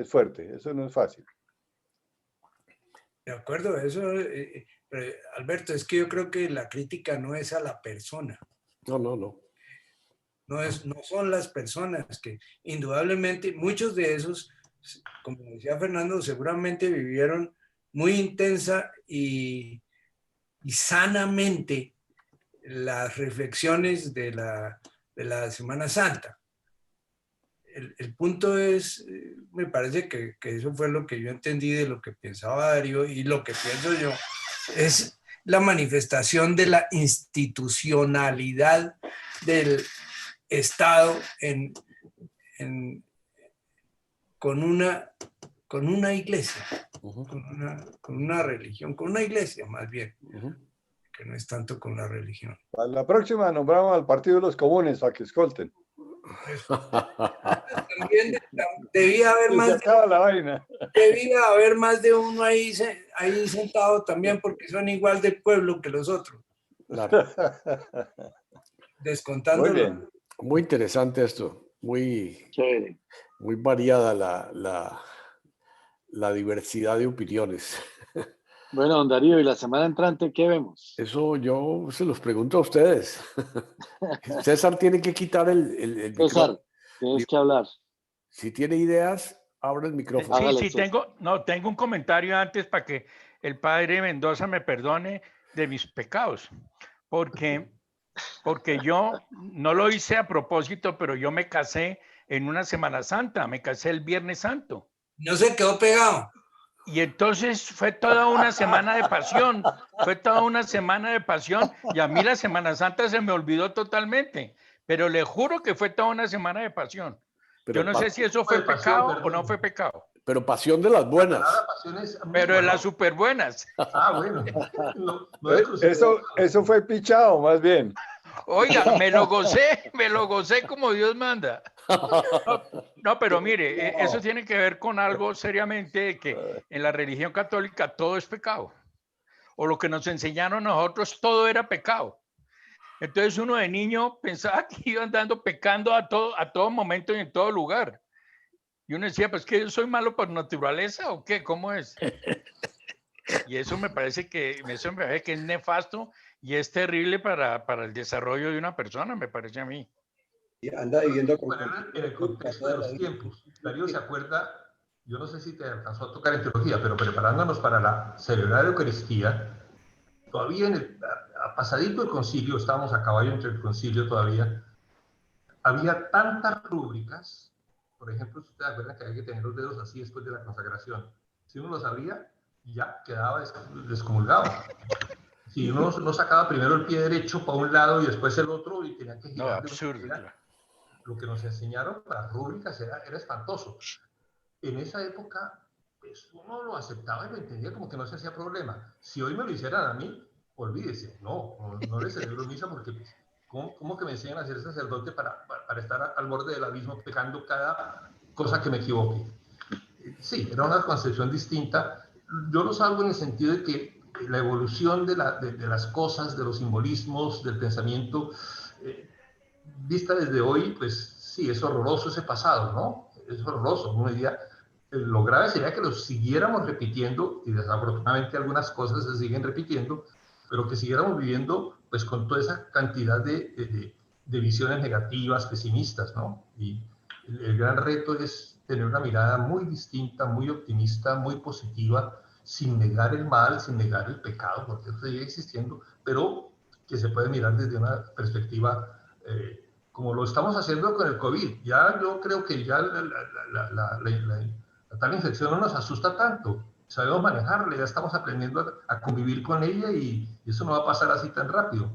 fuerte, eso no es fácil. De acuerdo, eso, Alberto, es que yo creo que la crítica no es a la persona. No. No son las personas que indudablemente, muchos de esos, como decía Fernando, seguramente vivieron muy intensa y sanamente las reflexiones de la Semana Santa. El punto es, me parece que eso fue lo que yo entendí de lo que pensaba Darío, y lo que pienso yo es la manifestación de la institucionalidad del Estado con una iglesia, con una religión, con una iglesia más bien, que no es tanto con la religión. A la próxima nombramos al Partido de los Comunes para que escolten. También debía haber más de uno ahí sentado también, porque son igual de pueblo que los otros. Claro. Descontando. Muy bien. Muy interesante esto, muy variada la diversidad de opiniones. Bueno, don Darío, ¿y la semana entrante qué vemos? Eso yo se los pregunto a ustedes. César tiene que quitar el César, Tienes que hablar. Si tiene ideas, abra el micrófono. Sí, Hágale, tengo un comentario antes para que el padre Mendoza me perdone de mis pecados, porque yo no lo hice a propósito, pero yo me casé en una Semana Santa, me casé el Viernes Santo. No se quedó pegado. Y entonces fue toda una semana de pasión, y a mí la Semana Santa se me olvidó totalmente, pero le juro que fue toda una semana de pasión. Pero Yo no sé si eso fue pecado o no fue pecado. Pero pasión de las buenas. Pero de las súper buenas. Ah, bueno. Eso fue pichado, más bien. Oiga, me lo gocé como Dios manda. No, pero mire, eso tiene que ver con algo seriamente que en la religión católica todo es pecado. O lo que nos enseñaron a nosotros, todo era pecado. Entonces uno de niño pensaba que iba andando pecando a todo momento y en todo lugar. Y uno decía, pues que yo soy malo por naturaleza o qué, ¿cómo es? Y eso me parece que es nefasto y es terrible para el desarrollo de una persona, me parece a mí. Anda viviendo con... En el contexto de los tiempos. Darío se acuerda, yo no sé si te alcanzó a tocar en teología, pero preparándonos para la celebrar la Eucaristía, todavía pasadito el concilio, estábamos a caballo entre el concilio todavía, había tantas rúbricas. Por ejemplo, si ustedes acuerdan que hay que tener los dedos así después de la consagración. Si uno lo sabía, ya quedaba descomulgado. Si uno no sacaba primero el pie derecho para un lado y después el otro y tenían que girar. No, absurdo. Lo que nos enseñaron para rúbricas era espantoso. En esa época, pues, uno lo aceptaba y lo entendía como que no se hacía problema. Si hoy me lo hicieran a mí, olvídese. No le celebro misa porque... Pues, ¿cómo que me enseñan a ser sacerdote para estar al borde del abismo pecando cada cosa que me equivoque? Sí, era una concepción distinta. Yo lo salvo en el sentido de que la evolución de las cosas, de los simbolismos, del pensamiento, vista desde hoy, pues sí, es horroroso ese pasado, ¿no? Es horroroso. Uno diría, lo grave sería que lo siguiéramos repitiendo, y desafortunadamente algunas cosas se siguen repitiendo, pero que siguiéramos viviendo pues con toda esa cantidad de visiones negativas, pesimistas, ¿no? Y el gran reto es tener una mirada muy distinta, muy optimista, muy positiva, sin negar el mal, sin negar el pecado, porque eso sigue existiendo, pero que se puede mirar desde una perspectiva como lo estamos haciendo con el COVID. Ya yo creo que ya la tal infección no nos asusta tanto. Sabemos manejarla, ya estamos aprendiendo a convivir con ella y eso no va a pasar así tan rápido.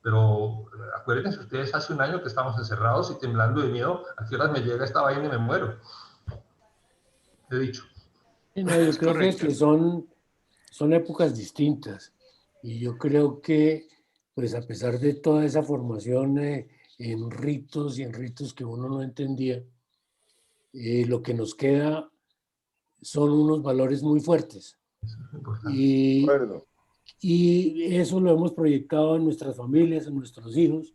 Pero acuérdense ustedes, hace un año que estamos encerrados y temblando de miedo, ¿a qué horas me llega esta vaina y me muero? He dicho. No, yo creo que son épocas distintas y yo creo que pues a pesar de toda esa formación en ritos y en ritos que uno no entendía, lo que nos queda son unos valores muy fuertes. Y eso lo hemos proyectado en nuestras familias, en nuestros hijos.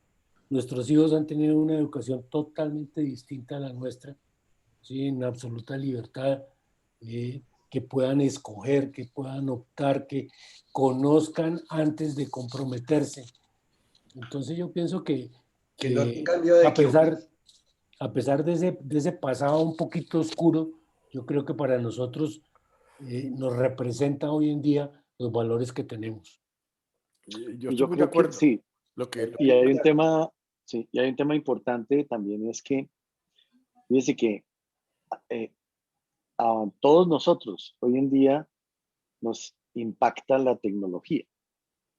Nuestros hijos han tenido una educación totalmente distinta a la nuestra, ¿sí? En absoluta libertad, que puedan escoger, que puedan optar, que conozcan antes de comprometerse. Entonces yo pienso que a pesar de ese pasado un poquito oscuro, yo creo que para nosotros nos representa hoy en día los valores que tenemos. Yo creo que sí. Y hay un tema, sí, y hay un tema importante también, es que, fíjese que a todos nosotros hoy en día nos impacta la tecnología.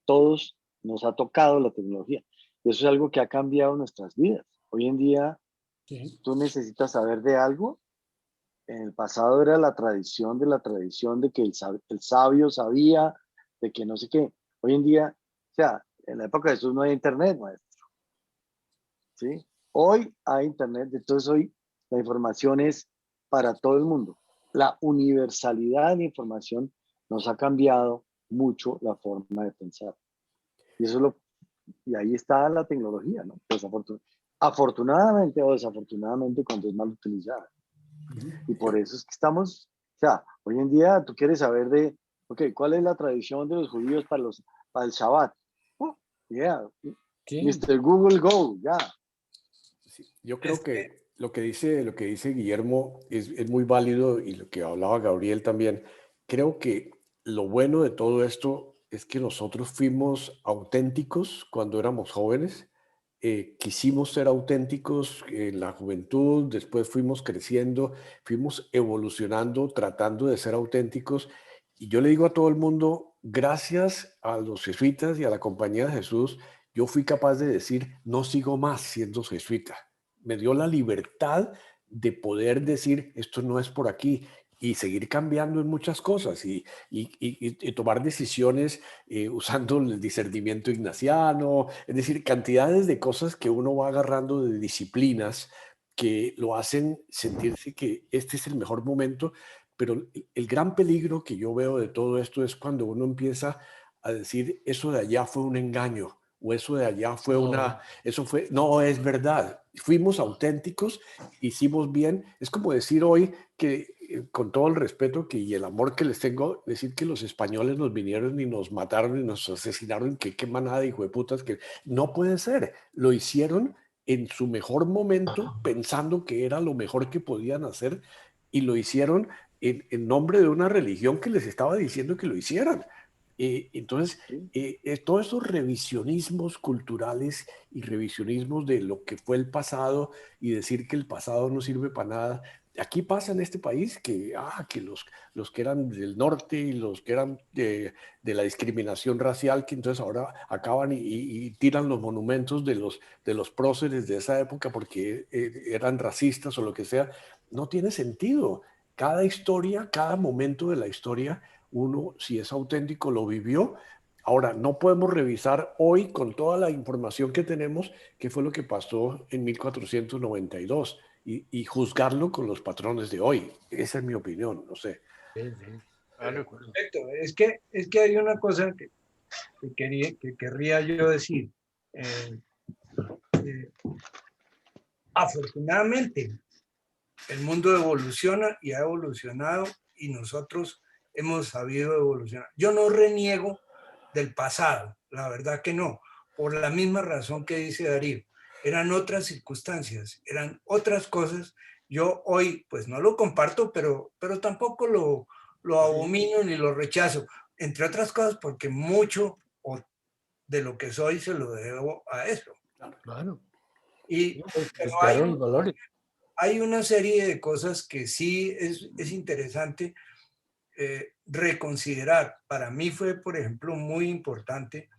Todos nos ha tocado la tecnología. Y eso es algo que ha cambiado nuestras vidas. Hoy en día, sí, tú necesitas saber de algo. En el pasado era la tradición de que el sabio sabía, de que no sé qué. Hoy en día, o sea, en la época de Jesús no hay internet, maestro. ¿Sí? Hoy hay internet, entonces hoy la información es para todo el mundo. La universalidad de información nos ha cambiado mucho la forma de pensar. Y eso y ahí está la tecnología, ¿no? Pues afortunadamente o desafortunadamente cuando es mal utilizada. Y por eso es que estamos, o sea, hoy en día tú quieres saber ¿cuál es la tradición de los judíos para el Shabbat? Sí. Mr. Google Go, ya. Sí, yo creo que lo que dice Guillermo es muy válido y lo que hablaba Gabriel también. Creo que lo bueno de todo esto es que nosotros fuimos auténticos cuando éramos jóvenes, quisimos ser auténticos en la juventud, después fuimos creciendo, fuimos evolucionando, tratando de ser auténticos. Y yo le digo a todo el mundo, gracias a los jesuitas y a la Compañía de Jesús, yo fui capaz de decir, no sigo más siendo jesuita. Me dio la libertad de poder decir, esto no es por aquí, y seguir cambiando en muchas cosas y tomar decisiones usando el discernimiento ignaciano, es decir, cantidades de cosas que uno va agarrando de disciplinas que lo hacen sentirse que este es el mejor momento, pero el gran peligro que yo veo de todo esto es cuando uno empieza a decir, eso de allá fue un engaño, o eso de allá fue no es verdad. Fuimos auténticos, hicimos bien. Es como decir hoy que, con todo el respeto y el amor que les tengo, decir que los españoles nos vinieron y nos mataron y nos asesinaron, que qué manada de hijueputas, que no puede ser. Lo hicieron en su mejor momento, pensando que era lo mejor que podían hacer, y lo hicieron en nombre de una religión que les estaba diciendo que lo hicieran. Entonces, todos esos revisionismos culturales y revisionismos de lo que fue el pasado y decir que el pasado no sirve para nada, aquí pasa en este país que los que eran del norte y los que eran de la discriminación racial, que entonces ahora acaban y tiran los monumentos de los próceres de esa época porque eran racistas o lo que sea. No tiene sentido. Cada historia, cada momento de la historia, uno, si es auténtico, lo vivió. Ahora, no podemos revisar hoy con toda la información que tenemos qué fue lo que pasó en 1492 y juzgarlo con los patrones de hoy. Esa es mi opinión, no sé. Perfecto. Es que hay una cosa que querría yo decir. Afortunadamente, el mundo evoluciona y ha evolucionado y nosotros hemos sabido evolucionar. Yo no reniego del pasado, la verdad que no, por la misma razón que dice Darío. Eran otras circunstancias, eran otras cosas. Yo hoy pues no lo comparto, pero tampoco lo abomino ni lo rechazo, entre otras cosas porque mucho de lo que soy se lo debo a eso. Claro. Y Buscaron valores. hay una serie de cosas que sí es interesante reconsiderar. Para mí fue, por ejemplo, muy importante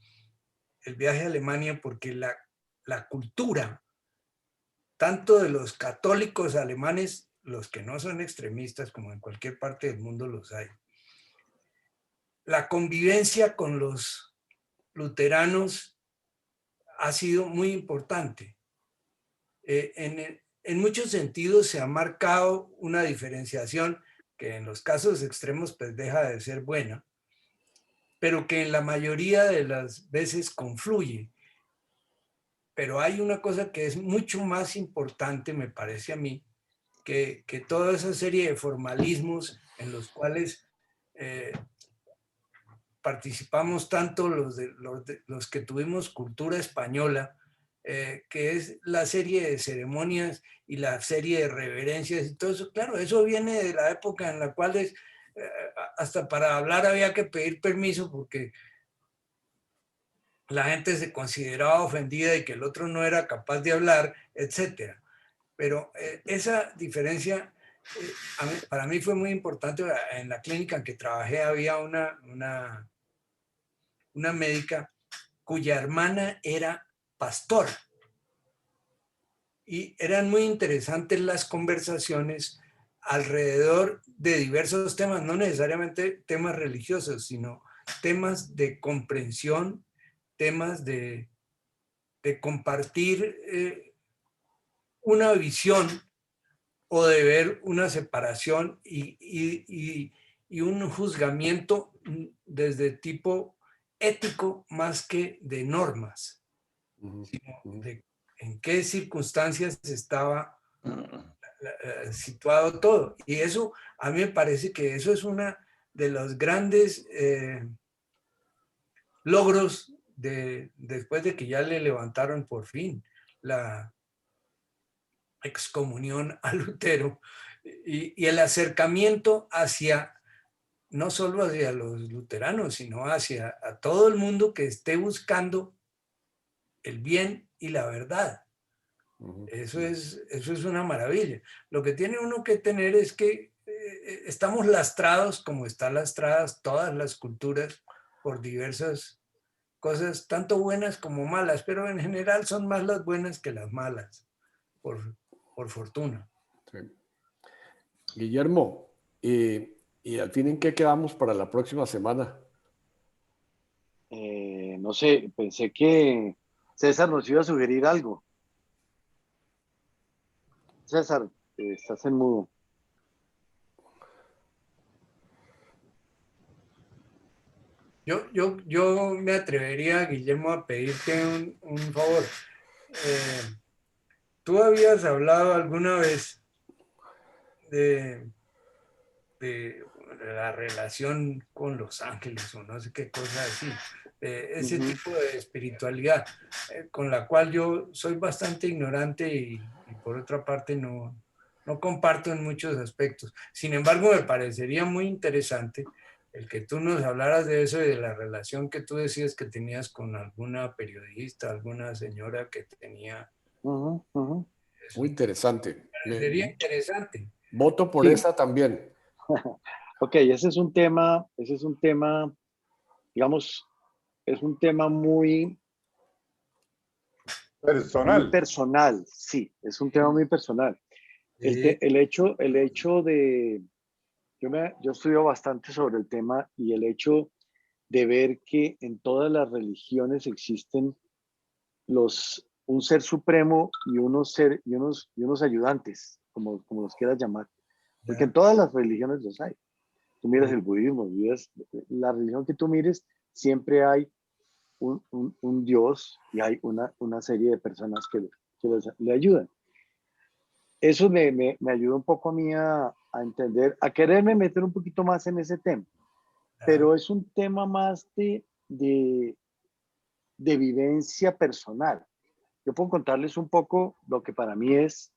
el viaje a Alemania porque la cultura, tanto de los católicos alemanes, los que no son extremistas, como en cualquier parte del mundo los hay, la convivencia con los luteranos ha sido muy importante. En muchos sentidos se ha marcado una diferenciación que en los casos extremos pues deja de ser buena, pero que en la mayoría de las veces confluye. Pero hay una cosa que es mucho más importante, me parece a mí, que toda esa serie de formalismos en los cuales participamos tanto los que tuvimos cultura española, que es la serie de ceremonias y la serie de reverencias y todo eso. Claro, eso viene de la época en la cual hasta para hablar había que pedir permiso porque la gente se consideraba ofendida y que el otro no era capaz de hablar, etc. Pero esa diferencia para mí fue muy importante. En la clínica en que trabajé había una médica cuya hermana era pastora. Y eran muy interesantes las conversaciones alrededor de diversos temas, no necesariamente temas religiosos, sino temas de comprensión, temas de compartir una visión o de ver una separación y un juzgamiento desde tipo ético más que de normas, sino de en qué circunstancias estaba situado todo. Y eso, a mí me parece que eso es una de los grandes logros después de que ya le levantaron por fin excomunión a Lutero y el acercamiento hacia, no solo hacia los luteranos, sino hacia a todo el mundo que esté buscando el bien y la verdad. Eso es una maravilla. Lo que tiene uno que tener es que estamos lastrados, como están lastradas todas las culturas, por diversas cosas, tanto buenas como malas, pero en general son más las buenas que las malas, por fortuna. Sí. Guillermo, ¿y al fin en qué quedamos para la próxima semana? No sé, pensé que César nos iba a sugerir algo. César, estás en mudo. Yo me atrevería, Guillermo, a pedirte un favor. Tú habías hablado alguna vez de la relación con los ángeles o no sé qué cosa así, ese tipo de espiritualidad con la cual yo soy bastante ignorante y por otra parte no comparto en muchos aspectos. Sin embargo, me parecería muy interesante el que tú nos hablaras de eso y de la relación que tú decías que tenías con alguna periodista, alguna señora que tenía. Muy interesante. Sería interesante. Voto por esa también. Ok, ese es un tema, digamos, es un tema muy personal. Muy personal, sí, es un tema muy personal. El hecho de, yo estudio bastante sobre el tema y el hecho de ver que en todas las religiones existen un ser supremo y unos ayudantes, como los quieras llamar. Porque en todas las religiones los hay. Tú miras el budismo, miras la religión que tú mires, siempre hay un Dios y hay una serie de personas que le ayudan. Eso me ayuda un poco a mí a entender, a quererme meter un poquito más en ese tema. Pero es un tema más de vivencia personal. Yo puedo contarles un poco lo que para mí es.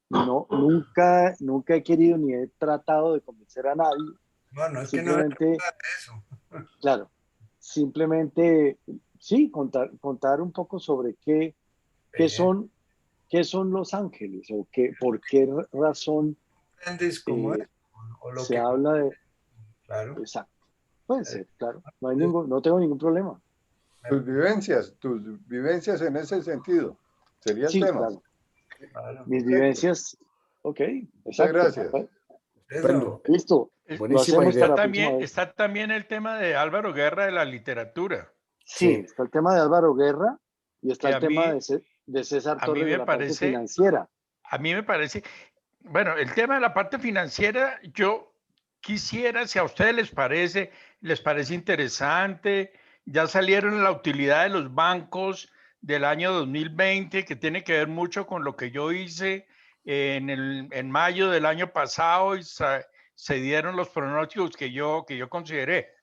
Nunca he querido ni he tratado de convencer a nadie. Bueno, es simplemente, que no es eso. Claro, simplemente, sí, contar un poco sobre qué son los ángeles o por qué razón se habla de... Claro. Exacto. Puede ser, claro. No tengo ningún problema. Tus vivencias en ese sentido. Sería el tema. Claro. Mis vivencias. Ok. Muchas gracias. Bueno, listo. Buenísima idea. Está también el tema de Álvaro Guerra de la literatura. Sí, está el tema de Álvaro Guerra y está el tema de César a mí Torres de la parte financiera. A mí me parece, bueno, el tema de la parte financiera, yo quisiera, si a ustedes les parece interesante, ya salieron la utilidad de los bancos del año 2020, que tiene que ver mucho con lo que yo hice en mayo del año pasado y se dieron los pronósticos que yo consideré.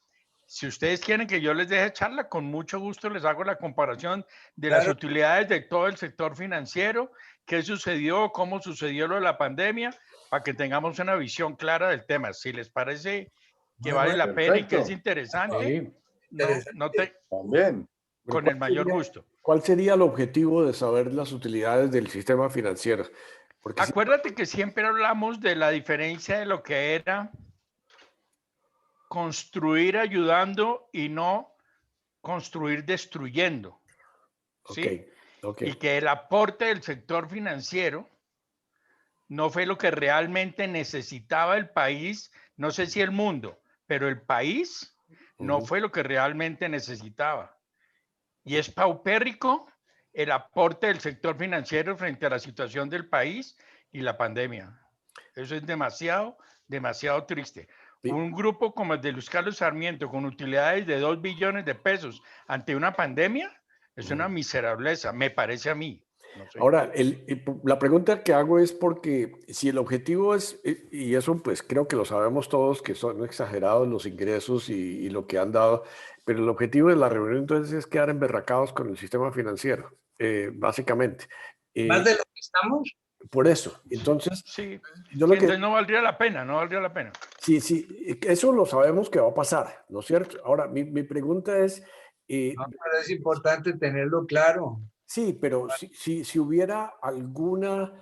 Si ustedes quieren que yo les deje charla, con mucho gusto les hago la comparación de las utilidades de todo el sector financiero, qué sucedió, cómo sucedió lo de la pandemia, para que tengamos una visión clara del tema. Si les parece que vale la pena y que es interesante, también. Con el mayor gusto. ¿Cuál sería el objetivo de saber las utilidades del sistema financiero? Porque acuérdate que siempre hablamos de la diferencia de lo que era construir ayudando y no construir destruyendo. ¿sí? Y que el aporte del sector financiero no fue lo que realmente necesitaba el país, no sé si el mundo, pero el país no fue lo que realmente necesitaba. Y es paupérrico el aporte del sector financiero frente a la situación del país y la pandemia. Eso es demasiado triste. Sí. Un grupo como el de Luis Carlos Sarmiento, con utilidades de 2 billones de pesos ante una pandemia, es una miserableza, me parece a mí. No sé. Ahora, la pregunta que hago es porque si el objetivo es, y eso pues creo que lo sabemos todos, que son exagerados los ingresos y lo que han dado, pero el objetivo de la reunión entonces es quedar emberracados con el sistema financiero, básicamente. Más de lo que estamos. Por eso. Entonces, Sí, yo lo que... entonces no valdría la pena, no valdría la pena. Sí, sí, eso lo sabemos que va a pasar, ¿no es cierto? Ahora, mi pregunta es... No, pero es importante tenerlo claro. sí, pero si hubiera alguna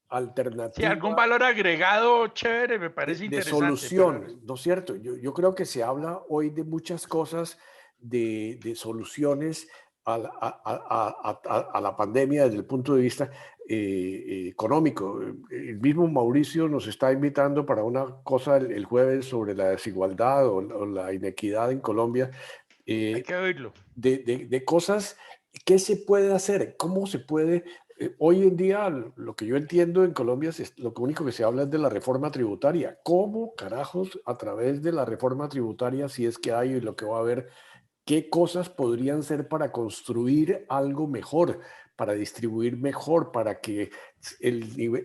Sí, alternativa algún valor agregado chévere me parece de interesante. solución, ¿no es cierto? Yo creo que se habla hoy de muchas cosas, de soluciones a la pandemia desde el punto de vista económico. El mismo Mauricio nos está invitando para una cosa el jueves sobre la desigualdad o la inequidad en Colombia. Hay que oírlo. De cosas que se puede hacer, cómo se puede. Hoy en día, lo que yo entiendo en Colombia, lo único que se habla es de la reforma tributaria. ¿Cómo carajos a través de la reforma tributaria, si es que hay y lo que va a haber, qué cosas podrían ser para construir algo mejor, para distribuir mejor, para que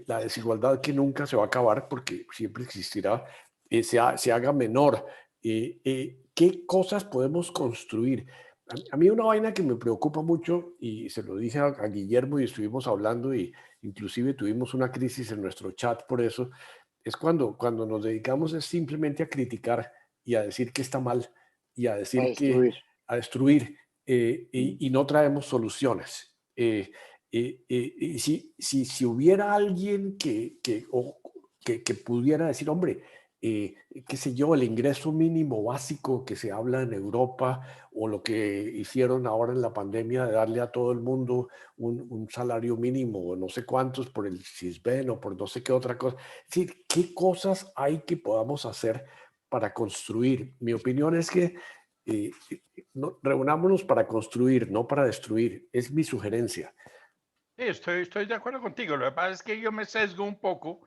la desigualdad que nunca se va a acabar, porque siempre existirá, se haga menor? ¿Qué cosas podemos construir? A mí una vaina que me preocupa mucho, y se lo dije a Guillermo y estuvimos hablando, y inclusive tuvimos una crisis en nuestro chat por eso, es cuando nos dedicamos es simplemente a criticar y a decir que está mal y a decir a destruir y no traemos soluciones. Y si hubiera alguien que pudiera decir, hombre, qué sé yo, el ingreso mínimo básico que se habla en Europa o lo que hicieron ahora en la pandemia de darle a todo el mundo un salario mínimo o no sé cuántos por el CISBEN o por no sé qué otra cosa. Es decir, ¿qué cosas hay que podamos hacer para construir? Mi opinión es que reunámonos para construir, no para destruir. Es mi sugerencia. Sí, estoy de acuerdo contigo. Lo que pasa es que yo me sesgo un poco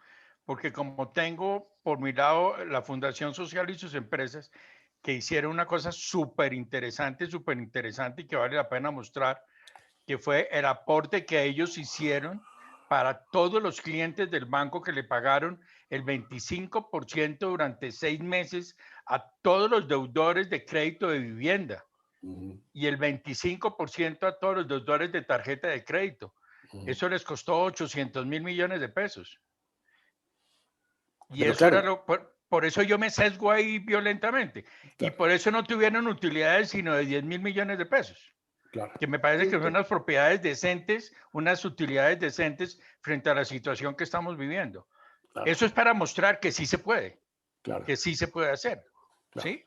porque como tengo por mi lado la Fundación Social y sus empresas que hicieron una cosa súper interesante y que vale la pena mostrar, que fue el aporte que ellos hicieron para todos los clientes del banco que le pagaron el 25% durante 6 meses a todos los deudores de crédito de vivienda y el 25% a todos los deudores de tarjeta de crédito. Eso les costó 800 mil millones de pesos. Y pero eso claro, era por eso yo me sesgo ahí violentamente. Claro. Y por eso no tuvieron utilidades sino de 10 mil millones de pesos. Claro. Que me parece que son unas propiedades decentes, unas utilidades decentes frente a la situación que estamos viviendo. Claro. Eso es para mostrar que sí se puede, claro. Que sí se puede hacer, claro. ¿Sí?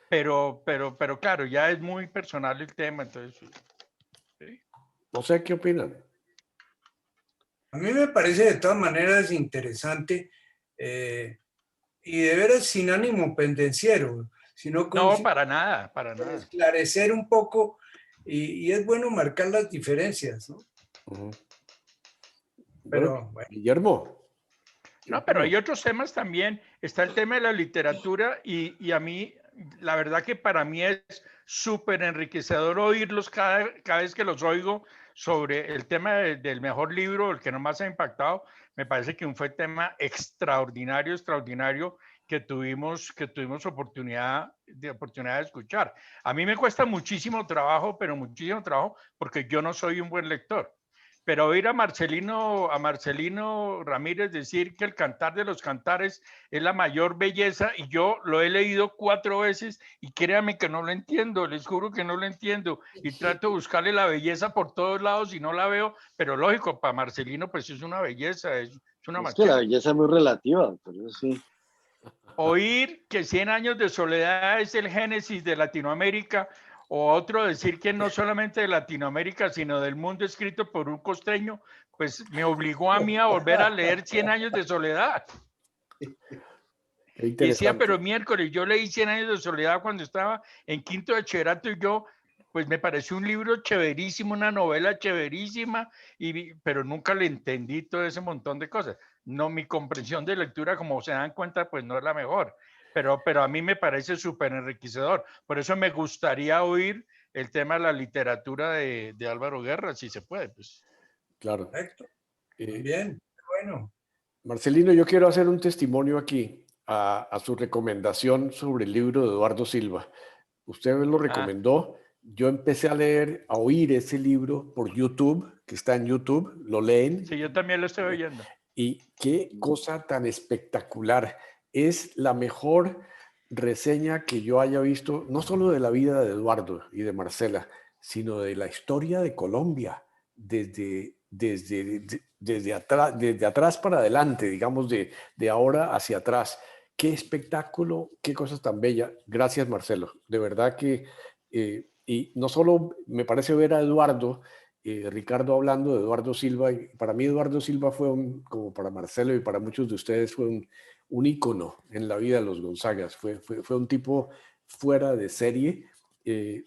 Pero claro, ya es muy personal el tema, entonces... ¿sí? No sé qué opinan. A mí me parece de todas maneras interesante y de veras sin ánimo pendenciero, sino con no, para nada, para nada. Esclarecer un poco y es bueno marcar las diferencias, ¿no? Pero, bueno, Guillermo. No, pero hay otros temas también. Está el tema de la literatura y a mí, la verdad que para mí es súper enriquecedor oírlos cada vez que los oigo sobre el tema del mejor libro, el que más ha impactado. Me parece que fue un tema extraordinario que tuvimos oportunidad de escuchar. A mí me cuesta muchísimo trabajo, porque yo no soy un buen lector. Pero oír a Marcelino Ramírez decir que el Cantar de los Cantares es la mayor belleza, y yo lo he leído 4 veces y créanme que no lo entiendo, les juro que no lo entiendo, y trato de buscarle la belleza por todos lados y no la veo, pero lógico, para Marcelino pues es una belleza, es una es que la belleza es muy relativa, pero sí. Oír que 100 años de soledad es el génesis de Latinoamérica, o otro decir que no solamente de Latinoamérica, sino del mundo, escrito por un costeño, pues me obligó a mí a volver a leer 100 años de soledad. Y decía, pero miércoles, yo leí 100 años de soledad cuando estaba en quinto de bachillerato y yo, pues me pareció un libro chéverísimo, una novela chéverísima, pero nunca le entendí todo ese montón de cosas. No, mi comprensión de lectura, como se dan cuenta, pues no es la mejor. Pero a mí me parece súper enriquecedor. Por eso me gustaría oír el tema de la literatura de Álvaro Guerra, si se puede. Pues. Claro. Perfecto. Bien, bueno. Marcelino, yo quiero hacer un testimonio aquí a su recomendación sobre el libro de Eduardo Silva. Usted me lo recomendó. Yo empecé a oír ese libro por YouTube que está en YouTube, lo leen. Sí, yo también lo estoy oyendo. Y qué cosa tan espectacular. Es la mejor reseña que yo haya visto, no solo de la vida de Eduardo y de Marcela, sino de la historia de Colombia, desde atrás para adelante, digamos, de ahora hacia atrás. Qué espectáculo, qué cosas tan bellas. Gracias, Marcelo. De verdad que, y no solo me parece ver a Eduardo, Ricardo hablando de Eduardo Silva, y para mí Eduardo Silva fue como para Marcelo y para muchos de ustedes, fue un ícono en la vida de los Gonzagas. Fue un tipo fuera de serie.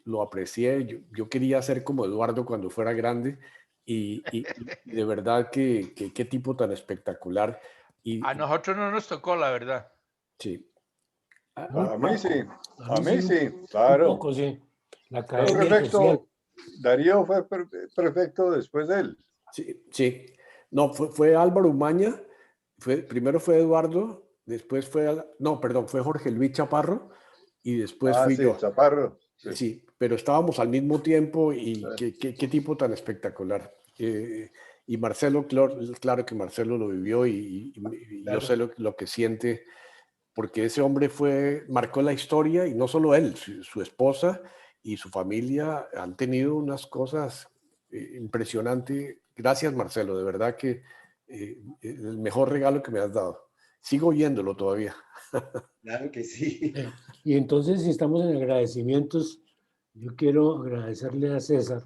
Lo aprecié. Yo quería ser como Eduardo cuando fuera grande, y de verdad que qué tipo tan espectacular. Y, a nosotros no nos tocó, la verdad. Sí. A mí sí, claro. Un poco, sí. La Fue academia prefecto, social. Darío fue prefecto después de él. Sí, sí. No, fue Álvaro Umaña, primero fue Eduardo, después fue Jorge Luis Chaparro, y después fui sí, yo. Chaparro. Sí. Sí, pero estábamos al mismo tiempo, y qué tipo tan espectacular. Y Marcelo, claro que Marcelo lo vivió, y Claro. yo sé lo que siente, porque ese hombre marcó la historia, y no solo él, su esposa y su familia han tenido unas cosas impresionantes. Gracias, Marcelo, de verdad que el mejor regalo que me has dado. Sigo oyéndolo todavía. Claro que sí. Y entonces, si estamos en agradecimientos, yo quiero agradecerle a César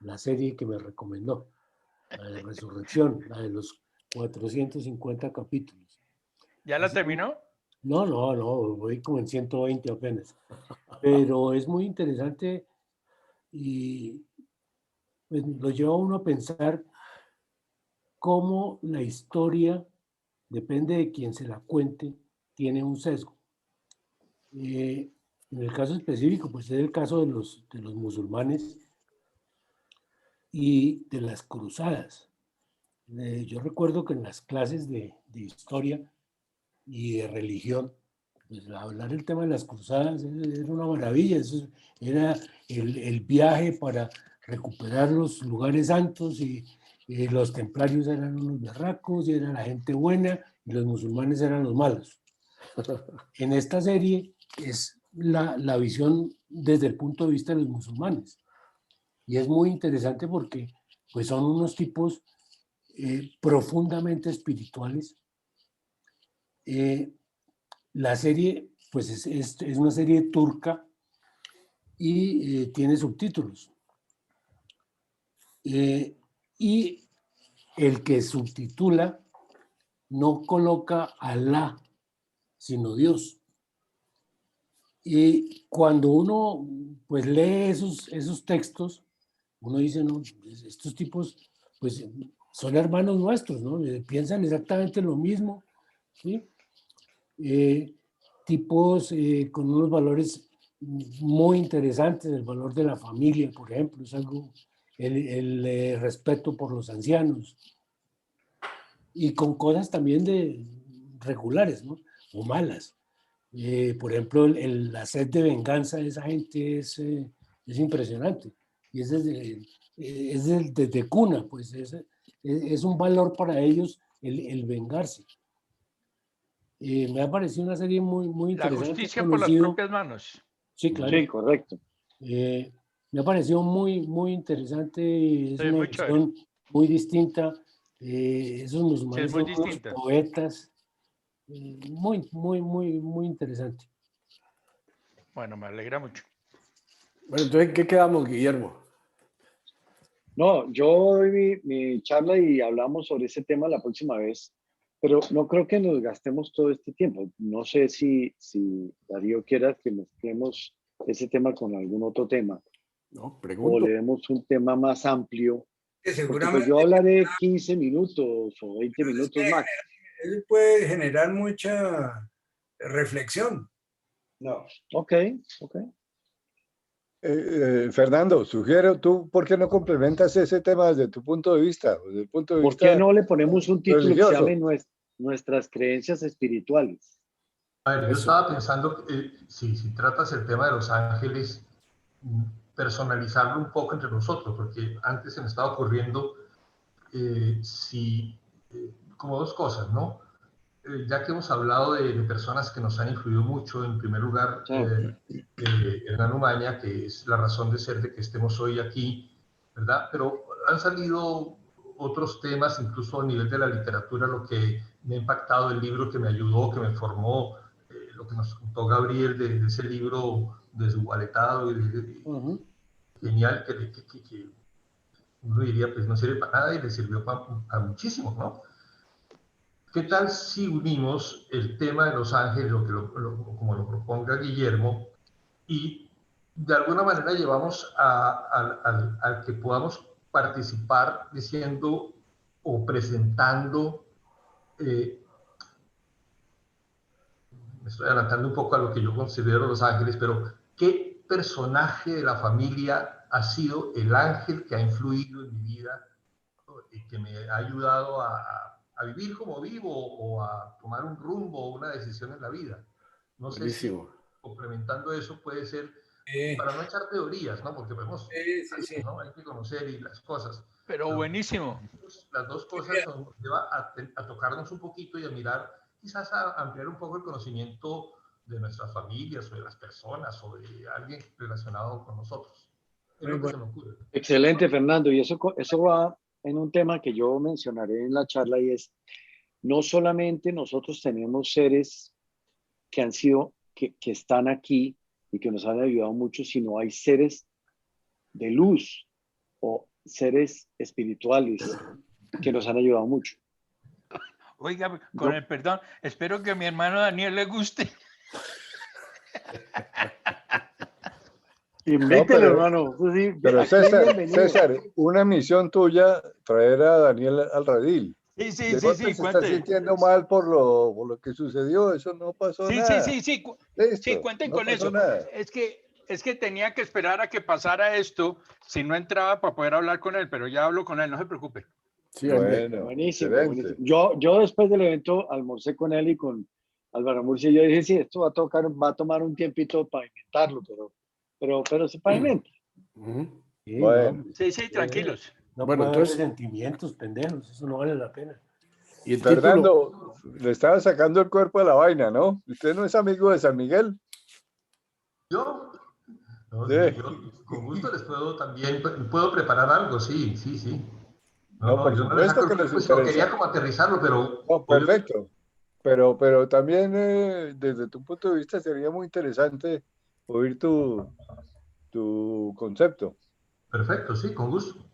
la serie que me recomendó, la de Resurrección, la de los 450 capítulos. ¿Ya la terminó? No, voy como en 120 apenas. Pero es muy interesante y pues, lo lleva a uno a pensar cómo la historia, depende de quien se la cuente, tiene un sesgo. En el caso específico, pues es el caso de los musulmanes y de las cruzadas. Yo recuerdo que en las clases de historia y de religión, pues hablar el tema de las cruzadas era una maravilla. Eso era el viaje para recuperar los lugares santos, y los templarios eran unos berracos y era la gente buena, y los musulmanes eran los malos. En esta serie es la visión desde el punto de vista de los musulmanes, y es muy interesante porque pues son unos tipos profundamente espirituales. La serie pues es una serie turca y tiene subtítulos. Y el que subtitula no coloca Alá, sino Dios. Y cuando uno pues lee esos textos, uno dice, no, estos tipos pues son hermanos nuestros, ¿no? Piensan exactamente lo mismo, ¿sí? Tipos con unos valores muy interesantes, el valor de la familia, por ejemplo, es algo, el respeto por los ancianos, y con cosas también regulares, ¿no? O malas. Por ejemplo, la sed de venganza de esa gente es impresionante, y es desde cuna, pues es un valor para ellos el vengarse. Me ha parecido una serie muy, muy interesante. La justicia por las propias manos. Sí, claro. Sí, correcto. Me ha parecido muy, muy interesante. Es una visión muy distinta. Esos musulmanes son unos poetas. Muy, muy, muy, muy interesante. Bueno, me alegra mucho. Bueno, entonces, ¿en qué quedamos, Guillermo? No, yo doy mi charla y hablamos sobre ese tema la próxima vez, pero no creo que nos gastemos todo este tiempo. No sé si Darío quiera que mezclemos ese tema con algún otro tema. No, pregunto. O le demos un tema más amplio. Seguramente pues yo hablaré 15 minutos o 20 minutos más. Él puede generar mucha reflexión. No. Ok. Fernando, sugiero, ¿tú por qué no complementas ese tema desde tu punto de vista? Desde el punto de ¿Por vista qué no le ponemos un título religioso? que se llame Nuestras creencias espirituales? A ver, yo estaba pensando, si tratas el tema de los ángeles, personalizarlo un poco entre nosotros, porque antes se me estaba ocurriendo como dos cosas, ¿no? Ya que hemos hablado de personas que nos han influido mucho, en primer lugar, Hernán Umaña, que es la razón de ser de que estemos hoy aquí, ¿verdad? Pero han salido otros temas, incluso a nivel de la literatura, lo que me ha impactado, el libro que me ayudó, que me formó, lo que nos contó Gabriel de ese libro desgualetado y genial, que uno diría, pues no sirve para nada y le sirvió para muchísimo, ¿no? ¿Qué tal si unimos el tema de Los Ángeles, como lo proponga Guillermo, y de alguna manera llevamos al que podamos participar diciendo o presentando, me estoy adelantando un poco a lo que yo considero Los Ángeles, pero ¿qué personaje de la familia ha sido el ángel que ha influido en mi vida y que me ha ayudado a vivir como vivo o a tomar un rumbo o una decisión en la vida? No sé si complementando eso puede ser, para no echar teorías, ¿no? Porque podemos, ¿no? Hay que conocer y las cosas. Pero buenísimo. Las dos cosas nos lleva a tocarnos un poquito y a mirar, quizás a ampliar un poco el conocimiento de nuestras familias o de las personas o de alguien relacionado con nosotros. Es lo que se me ocurre. Excelente, Fernando. Y eso va en un tema que yo mencionaré en la charla, y es, no solamente nosotros tenemos seres que han sido, que están aquí y que nos han ayudado mucho, sino hay seres de luz o seres espirituales que nos han ayudado mucho. Oiga, con el perdón, espero que a mi hermano Daniel le guste. Invítelo, hermano. Sí, pero César, una misión tuya, traer a Daniel al redil. Sí. Se está sintiendo mal por lo que sucedió, eso no pasó nada. Sí, cuenten con eso. Es que tenía que esperar a que pasara esto, si no entraba para poder hablar con él, pero ya hablo con él, no se preocupe. Sí, bueno, buenísimo. Yo después del evento almorcé con él y con Álvaro Murcia, y yo dije, sí, esto va a tomar un tiempito para inventarlo, pero se pavimenta. Bueno. Sí, tranquilos. No, bueno, entonces sentimientos, pendejos, eso no vale la pena. Y Fernando, le estaba sacando el cuerpo a la vaina, ¿no? ¿Usted no es amigo de San Miguel? ¿Yo? No, sí. Yo con gusto les puedo preparar algo, sí. No, por supuesto que les interesa. Quería como aterrizarlo, pero... No, perfecto. Pero también desde tu punto de vista sería muy interesante oír tu concepto. Perfecto, sí, con gusto.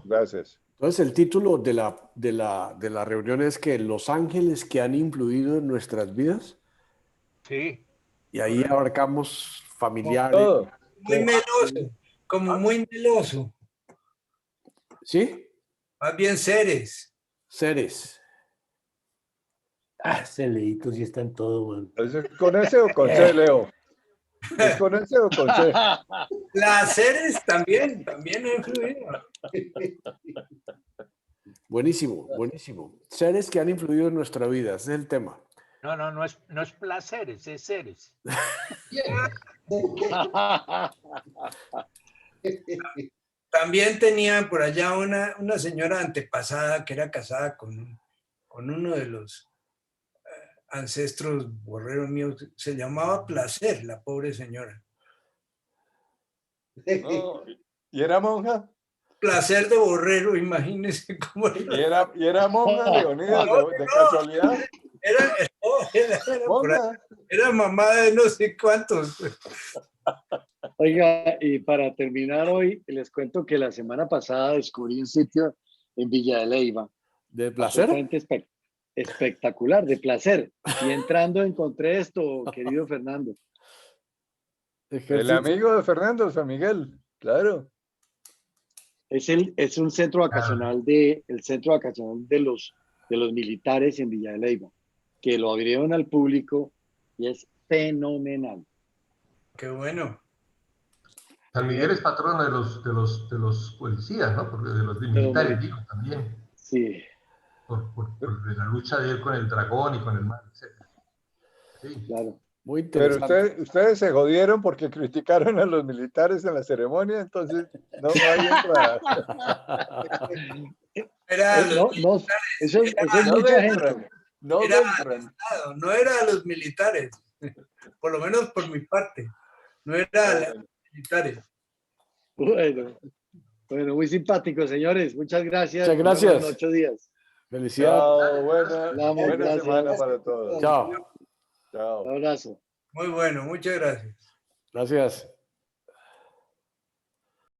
Gracias. Entonces el título de la reunión es que Los Ángeles que han influido en nuestras vidas. Sí. Y ahí abarcamos familiares. Muy meloso, como muy meloso. ¿Sí? Más bien seres. Seres. Celeitos y está en todo, man. ¿Es con ese o con C, Leo? ¿Es con ese o con C? Las seres también han influido. Buenísimo. Seres que han influido en nuestra vida, ese es el tema. No es placeres, es seres. También tenía por allá una señora antepasada que era casada con uno de los ancestros borreros míos, se llamaba Placer, la pobre señora. Oh, ¿y era monja? Placer de Borrero, imagínense cómo era. ¿Y era monja, Leonidas, de casualidad? Era mamá de no sé cuántos. Oiga, y para terminar hoy, les cuento que la semana pasada descubrí un sitio en Villa de Leyva. ¿De Placer? Espectacular, de Placer. Y entrando encontré esto, querido Fernando. El amigo de Fernando, San Miguel, claro. Es un centro vacacional de los militares en Villa de Leyva, que lo abrieron al público y es fenomenal. Qué bueno. San Miguel es patrono de los policías, ¿no? Porque de los militares, digo, también. Sí. Por la lucha de él con el dragón y con el mar, etc. Sí. Claro. Muy Pero interesante. ustedes se jodieron porque criticaron a los militares en la ceremonia, entonces no hay entrada. Era No, no, eso es No mucha gente. entran, no era entran. Estado, no era a los militares, por lo menos por mi parte, no era a los militares. Bueno, muy simpático, señores. Muchas gracias. Muchas Nos vemos en gracias. 8 días. Felicidades. Chao, Hablamos, buena gracias. semana para todos. Chao. Chao. Un abrazo. Muy bueno, muchas gracias. Gracias.